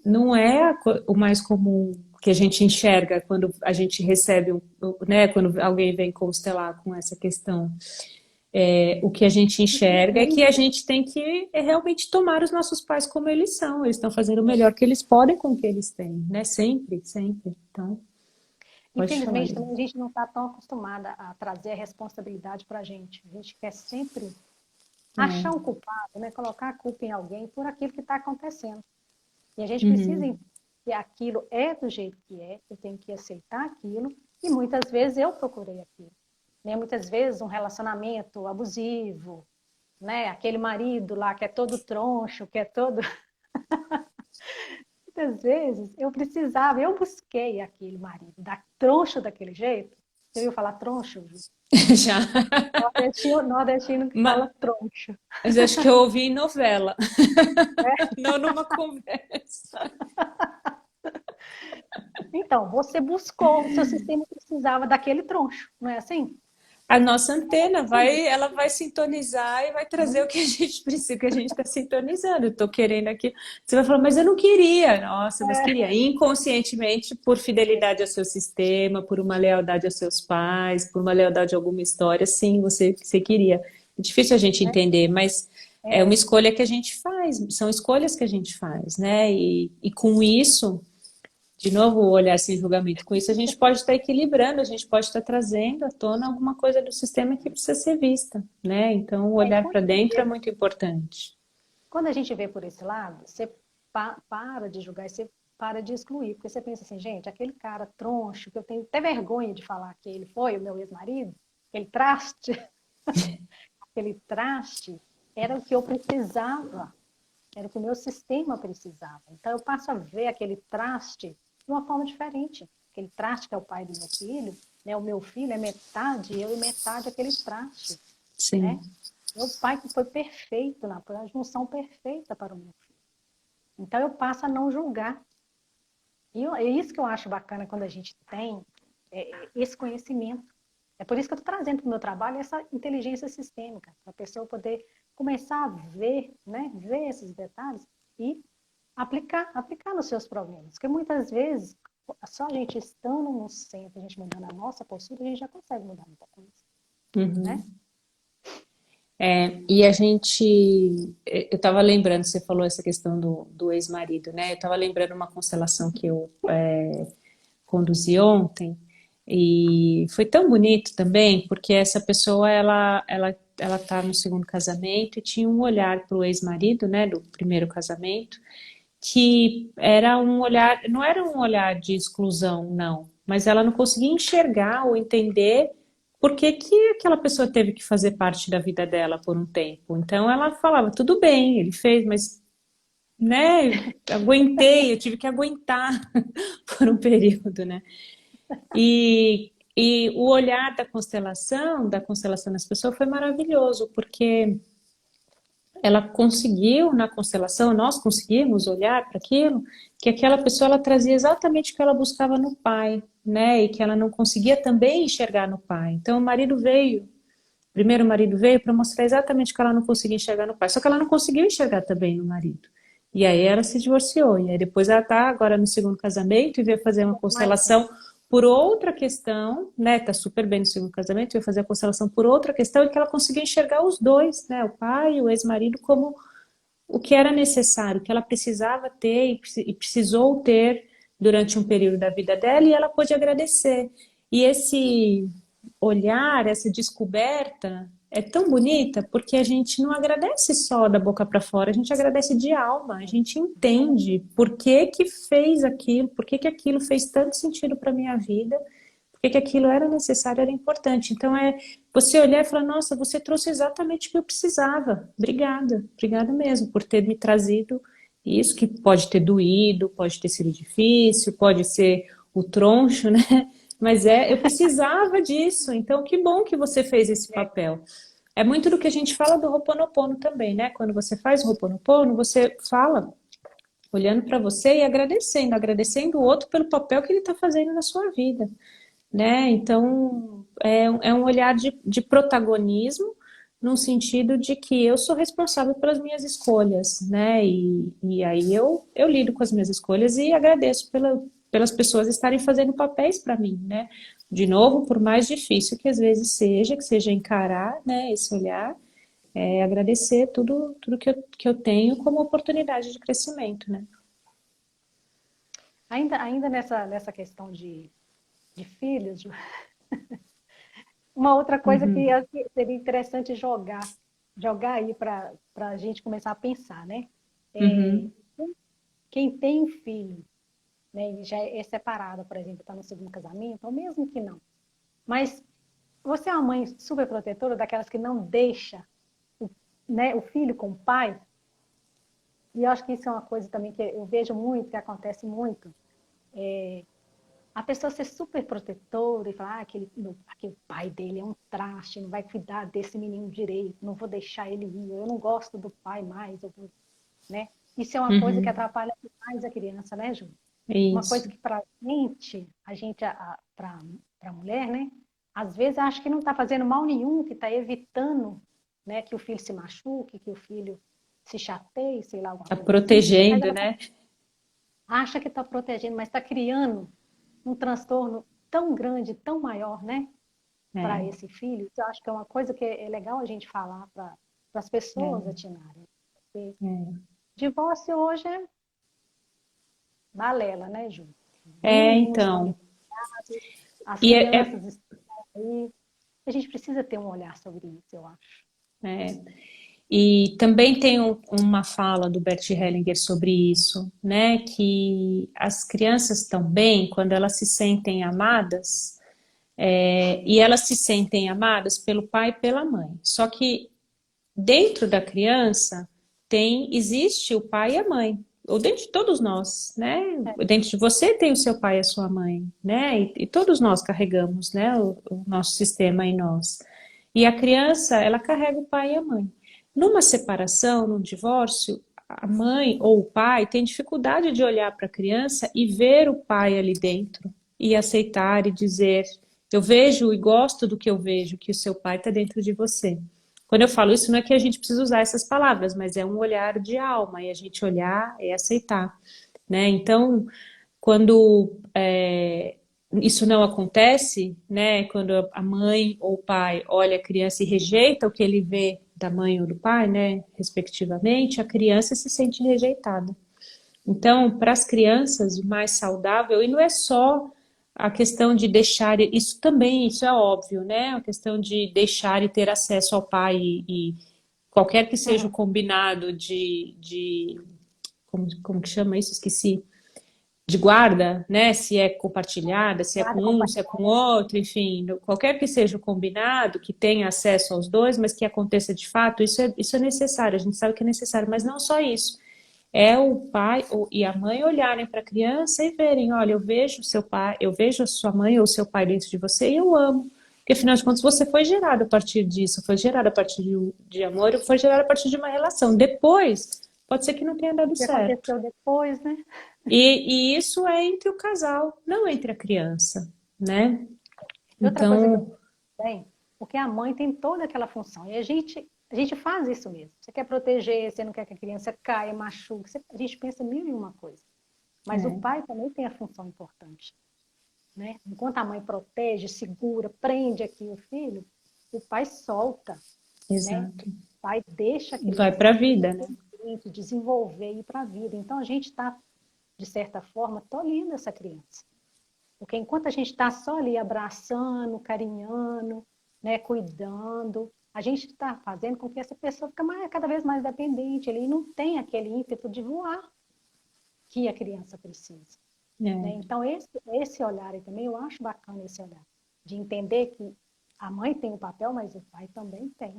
não é o mais comum que a gente enxerga quando a gente recebe, né? Quando alguém vem constelar com essa questão. O que a gente enxerga é que a Infelizmente, gente tem que realmente tomar os nossos pais como eles são. Eles estão fazendo o melhor que eles podem com o que eles têm, né? Sempre, sempre. Então, pode falar, infelizmente, Lívia. também a gente não está tão acostumada a trazer a responsabilidade para a gente. A gente quer sempre achar um É. culpado, né? Colocar a culpa em alguém por aquilo que está acontecendo. E a gente precisa Uhum. entender que aquilo é do jeito que é, eu tenho que aceitar aquilo, e muitas vezes eu procurei aquilo. Né? Muitas vezes um relacionamento abusivo, né? Aquele marido lá que é todo troncho, que é todo. Muitas vezes eu precisava, eu busquei aquele marido, da troncho daquele jeito. Você viu falar troncho, Ju? Já. Nordestino que Ma- fala troncho. Mas acho que eu ouvi em novela, não numa conversa. Então, você buscou, o seu sistema precisava daquele troncho, não é assim? A nossa antena Precisa. vai, ela vai sintonizar e vai trazer o que a gente precisa, o que a gente está sintonizando. Eu estou querendo aqui. Você vai falar, mas eu não queria. Nossa, mas queria. Inconscientemente, por fidelidade ao seu sistema, por uma lealdade aos seus pais, por uma lealdade a alguma história, sim, você queria. É difícil a gente É, entender, mas é uma é, escolha que a gente faz, são escolhas que a gente faz, né? E com isso. De novo, o olhar sem julgamento. Com isso, a gente pode estar equilibrando, a gente pode estar trazendo à tona alguma coisa do sistema que precisa ser vista, né? Então, o é, olhar quando para a gente dentro é vê, muito importante. quando a gente vê por esse lado, você para de julgar e você para de excluir, porque você pensa assim, gente, aquele cara troncho, que eu tenho até vergonha de falar que ele foi o meu ex-marido, aquele traste, aquele traste, era o que eu precisava, era o que o meu sistema precisava. Então, eu passo a ver aquele traste de uma forma diferente. Aquele traste que é o pai do meu filho, né? O meu filho é metade eu e metade aquele traste, Sim. né? Meu pai que foi perfeito, a junção perfeita para o meu filho. Então, eu passo a não julgar. E é isso que eu acho bacana quando a gente tem esse conhecimento. É por isso que eu estou trazendo para o meu trabalho essa inteligência sistêmica, para a pessoa poder começar a ver, né, ver esses detalhes e aplicar nos seus problemas. Porque muitas vezes, só a gente estando no centro, a gente mudando a nossa postura, a gente já consegue mudar muita coisa, né? Uhum. E a gente, eu estava lembrando, você falou essa questão do ex-marido, né? Eu estava lembrando uma constelação que eu conduzi ontem e foi tão bonito também, porque essa pessoa, ela tá no segundo casamento e tinha um olhar para o ex-marido, né, do primeiro casamento, que era um olhar, não era um olhar de exclusão, não, mas ela não conseguia enxergar ou entender por que que aquela pessoa teve que fazer parte da vida dela por um tempo. Então ela falava, tudo bem, ele fez, mas né, aguentei, eu tive que aguentar por um período, né? E o olhar da constelação das pessoas foi maravilhoso, porque ela conseguiu na constelação, nós conseguimos olhar para aquilo, que aquela pessoa ela trazia exatamente o que ela buscava no pai, né? E que ela não conseguia também enxergar no pai. Então o marido veio, o primeiro marido veio para mostrar exatamente o que ela não conseguia enxergar no pai, só que ela não conseguiu enxergar também no marido. E aí ela se divorciou, e aí depois ela está agora no segundo casamento e veio fazer uma Imagina. constelação por outra questão, né? Tá super bem no segundo casamento, veio fazer a constelação por outra questão e que ela conseguiu enxergar os dois, né? O pai e o ex-marido como o que era necessário, o que ela precisava ter e precisou ter durante um período da vida dela e ela pôde agradecer. E esse olhar, essa descoberta, é tão bonita porque a gente não agradece só da boca para fora, a gente agradece de alma, a gente entende por que que fez aquilo, por que que aquilo fez tanto sentido para minha vida, por que que aquilo era necessário, era importante. Então é você olhar e falar, nossa, você trouxe exatamente o que eu precisava. Obrigada, obrigada mesmo por ter me trazido isso que pode ter doído, pode ter sido difícil, pode ser o troncho, né? Mas eu precisava disso, então que bom que você fez esse papel. É muito do que a gente fala do Ho'oponopono também, né? Quando você faz o Ho'oponopono, você fala olhando para você e agradecendo, agradecendo o outro pelo papel que ele está fazendo na sua vida, né? Então, é um olhar de protagonismo, no sentido de que eu sou responsável pelas minhas escolhas, né? E aí eu lido com as minhas escolhas e agradeço pelas pessoas estarem fazendo papéis para mim, né? De novo, por mais difícil que às vezes seja, que seja encarar, né, esse olhar, agradecer tudo que eu tenho como oportunidade de crescimento, né? Ainda nessa questão de filhos, uma outra coisa que Uhum, acho que seria interessante jogar aí para a gente começar a pensar, né? É, uhum, quem tem um filho, né, e já é separado, por exemplo, está no segundo casamento, ou mesmo que não, mas você é uma mãe super protetora, daquelas que não deixa, né, o filho com o pai, e eu acho que isso é uma coisa também que eu vejo muito, que acontece muito, a pessoa ser super protetora e falar, aquele pai dele é um traste, não vai cuidar desse menino direito, não vou deixar ele ir, eu não gosto do pai mais, né? Isso é uma coisa que uhum. atrapalha demais a criança, né, Ju? Uma coisa Isso. que para a gente, para a mulher, né? Às vezes acha que não está fazendo mal nenhum, que está evitando, né, que o filho se machuque, que o filho se chateie, sei lá, alguma Tá coisa assim. Mas protegendo, ela né? acha que está protegendo, mas está criando um transtorno tão grande, tão maior, né, para É, esse filho. Eu acho que é uma coisa que é legal a gente falar para as pessoas é, atinarem. Porque é. divórcio hoje é balela, né, Ju? Menininhos são Então. divorciados, as E crianças estão aí. A gente precisa ter um olhar sobre isso, eu acho. é, e também tem uma fala do Bert Hellinger sobre isso, né? Que as crianças estão bem quando elas se sentem amadas, e elas se sentem amadas pelo pai e pela mãe. Só que dentro da criança existe o pai e a mãe, ou dentro de todos nós, né? É, Dentro de você tem o seu pai e a sua mãe, né? E todos nós carregamos, né? O nosso sistema em nós. E a criança, ela carrega o pai e a mãe. Numa separação, num divórcio, a mãe ou o pai tem dificuldade de olhar para a criança e ver o pai ali dentro e aceitar e dizer: eu vejo e gosto do que eu vejo, que o seu pai está dentro de você. Quando eu falo isso, não é que a gente precisa usar essas palavras, mas é um olhar de alma, e a gente olhar e aceitar, né? Então, quando isso não acontece, né? Quando a mãe ou o pai olha a criança e rejeita o que ele vê da mãe ou do pai, né? Respectivamente, a criança se sente rejeitada. Então, para as crianças, o mais saudável, e não é só a questão de deixar, isso também, isso é óbvio, né? A questão de deixar e ter acesso ao pai e qualquer que seja o uhum. combinado como que chama isso? Esqueci. De guarda, né? Se é compartilhada, se é com Guarda um, se é com outro, enfim, qualquer que seja o combinado, que tenha acesso aos dois, mas que aconteça de fato, isso é necessário, a gente sabe que é necessário, mas não só isso. É o pai e a mãe olharem para a criança e verem, olha, eu vejo o seu pai, eu vejo a sua mãe ou o seu pai dentro de você e eu amo. Porque afinal de contas você foi gerado a partir disso, foi gerado a partir de amor, foi gerado a partir de uma relação. Depois, pode ser que não tenha dado O que certo. aconteceu depois, né? E isso é entre o casal, não entre a criança, né? E outra coisa que eu Então, tenho, porque a mãe tem toda aquela função, e a gente faz isso mesmo. Você quer proteger, você não quer que a criança caia, machuque, a gente pensa mil e uma coisa. Mas o é, pai também tem a função importante, né? Enquanto a mãe protege, segura, prende aqui o filho, o pai solta, né? exato. O pai deixa a E vai criança para a vida, né? independente, desenvolver e ir para a vida. Então a gente está, de certa forma, tolhindo essa criança. Porque enquanto a gente está só ali abraçando, carinhando, né, cuidando, a gente está fazendo com que essa pessoa fique cada vez mais dependente, ele não tem aquele ímpeto de voar que a criança precisa. Né? É, Então, esse olhar aí também, eu acho bacana esse olhar, de entender que a mãe tem um papel, mas o pai também tem.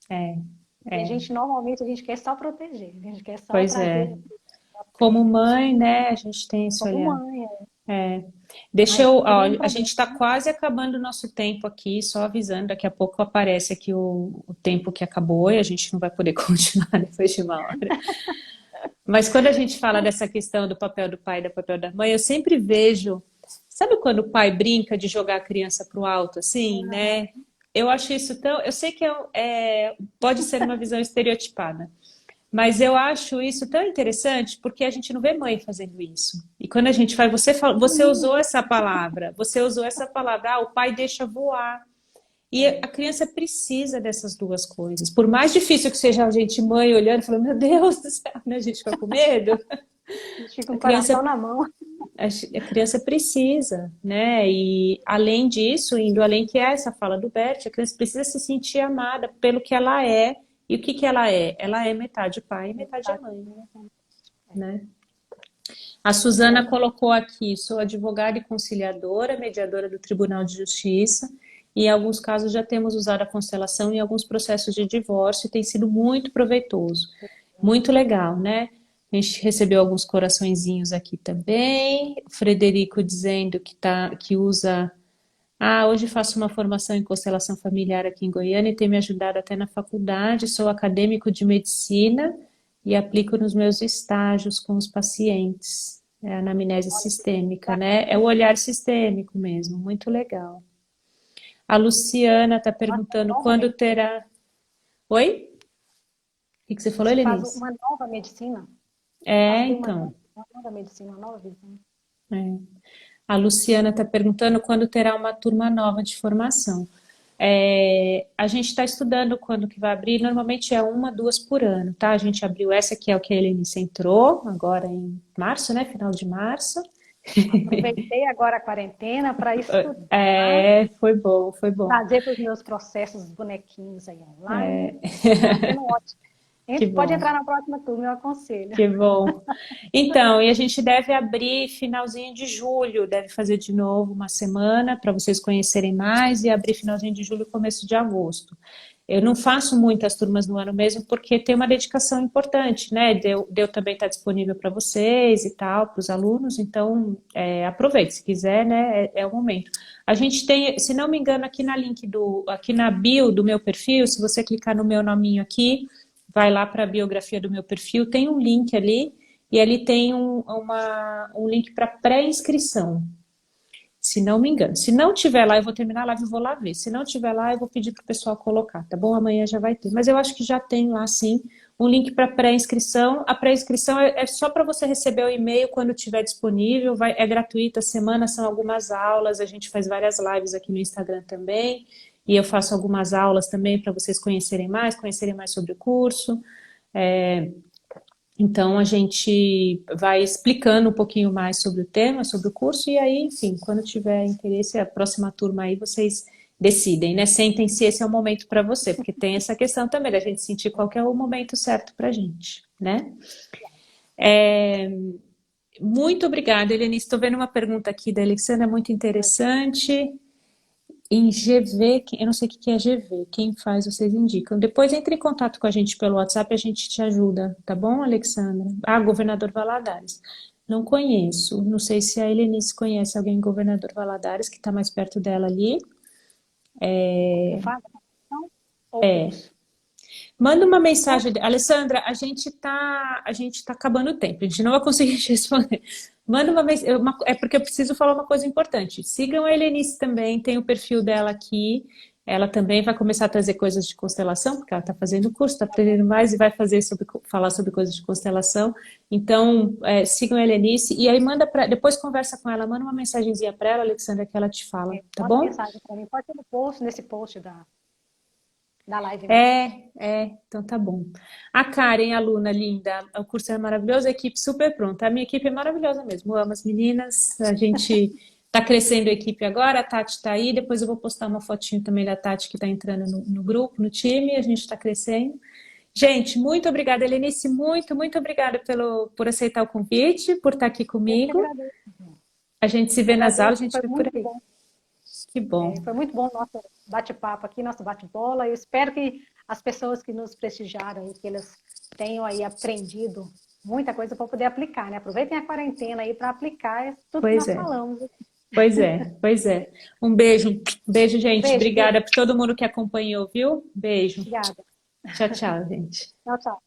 é, E é. normalmente, a gente quer só proteger, a gente quer só Pois é. trazer para Como perto, mãe, né, a gente tem esse como olhar. mãe. É. Deixa Mas eu, o ó, grande a gente problema, está quase acabando o nosso tempo aqui, só avisando, daqui a pouco aparece aqui o tempo que acabou e a gente não vai poder continuar depois de uma hora. Mas quando a gente fala dessa questão do papel do pai e do papel da mãe, eu sempre vejo, sabe quando o pai brinca de jogar a criança para o alto, assim, né? Eu acho isso tão, eu sei que pode ser uma visão estereotipada, mas eu acho isso tão interessante porque a gente não vê mãe fazendo isso. E quando a gente faz, você usou essa palavra, o pai deixa voar. E a criança precisa dessas duas coisas. Por mais difícil que seja a gente mãe olhando e falando, meu Deus do céu, né? A gente fica com medo. a gente fica A com o criança, coração na mão. a criança precisa, né? E além disso, indo além que é essa fala do Bert, a criança precisa se sentir amada pelo que ela é. E o que que ela é? Ela é metade pai e metade mãe, né? A Suzana colocou aqui, sou advogada e conciliadora, mediadora do Tribunal de Justiça, e em alguns casos já temos usado a constelação em alguns processos de divórcio e tem sido muito proveitoso. Muito legal, né? A gente recebeu alguns coraçõezinhos aqui também. O Frederico dizendo que usa. Ah, hoje faço uma formação em constelação familiar aqui em Goiânia e tem me ajudado até na faculdade. Sou acadêmico de medicina e aplico nos meus estágios com os pacientes. É a anamnese Olha que sistêmica, né? É bacana. o olhar sistêmico mesmo, muito legal. A Luciana está Nossa, perguntando nova quando medicina. terá. Oi? O que que você falou, Você faz Helenice? uma nova medicina, É, abrir então. uma nova medicina, uma nova visão. É. A Luciana está perguntando quando terá uma turma nova de formação. A gente está estudando quando que vai abrir, normalmente é uma, duas por ano, tá? A gente abriu essa que é o que a Helenice entrou, agora em março, né? Final de março. Aproveitei agora a quarentena para estudar, É, foi bom, foi bom. trazer para os meus processos os bonequinhos aí online. Está sendo ótimo. Que Pode bom. entrar na próxima turma, eu aconselho. Que bom. Então, e a gente deve abrir finalzinho de julho, deve fazer de novo uma semana para vocês conhecerem mais e abrir finalzinho de julho, começo de agosto. Eu não faço muitas turmas no ano mesmo porque tem uma dedicação importante, né? Deu também estar disponível para vocês e tal, para os alunos, então aproveite, se quiser, né? É o momento. A gente tem, se não me engano, aqui na bio do meu perfil, se você clicar no meu nominho aqui, vai lá para a biografia do meu perfil, tem um link ali, e ali tem um link para pré-inscrição, se não me engano. Se não tiver lá, eu vou terminar a live e vou lá ver. Se não tiver lá, eu vou pedir para o pessoal colocar, tá bom? Amanhã já vai ter. Mas eu acho que já tem lá, sim, um link para pré-inscrição. A pré-inscrição é só para você receber o e-mail quando estiver disponível, é gratuita, a semana são algumas aulas, a gente faz várias lives aqui no Instagram também, e eu faço algumas aulas também para vocês conhecerem mais sobre o curso. Então, a gente vai explicando um pouquinho mais sobre o tema, sobre o curso, e aí, enfim, quando tiver interesse, a próxima turma aí, vocês decidem, né? Sentem se esse é o momento para você, porque tem essa questão também da gente sentir qual que é o momento certo para a gente, né? Muito obrigada, Helenice. Estou vendo uma pergunta aqui da Alexandra, muito interessante. Em GV, eu não sei o que é GV, quem faz vocês indicam. Depois entre em contato com a gente pelo WhatsApp, a gente te ajuda, tá bom, Alexandra? Ah, Governador Valadares. Não conheço, não sei se a Helenice conhece alguém em Governador Valadares, que está mais perto dela ali. Que faz a formação ou curso? Manda uma Qual mensagem. Alessandra, a gente tá acabando o tempo, a gente não vai conseguir te responder. Manda uma mensagem, é porque eu preciso falar uma coisa importante. Sigam a Helenice também, tem o perfil dela aqui. Ela também vai começar a trazer coisas de constelação, porque ela está fazendo curso, está aprendendo mais e vai falar sobre coisas de constelação. Então, sigam a Helenice e aí depois conversa com ela, manda uma mensagenzinha para ela, Alexandra, que ela te fala, tá manda bom? mensagem para mim, pode ser no post, nesse post da live mesmo. Então tá bom. A Karen, aluna linda, o curso é maravilhoso, a equipe super pronta. A minha equipe é maravilhosa mesmo, eu amo as meninas, a gente Tá crescendo a equipe agora, a Tati está aí, depois eu vou postar uma fotinho também da Tati que está entrando no grupo, no time, a gente está crescendo. Gente, muito obrigada, Helenice, muito obrigada por aceitar o convite, por estar aqui Eu que comigo. agradeço. A gente se vê nas aulas, Agradeço, a gente foi vê por muito aí. bom. Que bom. Foi muito bom o nosso bate-papo aqui, nosso bate-bola. Eu espero que as pessoas que nos prestigiaram, que eles tenham aí aprendido muita coisa para poder aplicar, né? Aproveitem a quarentena aí para aplicar tudo que Pois nós é, falamos. pois é, pois é. Um beijo, gente. Beijo, Obrigada por todo mundo que acompanhou, viu? Beijo. obrigada. Tchau, tchau, gente. Tchau, tchau.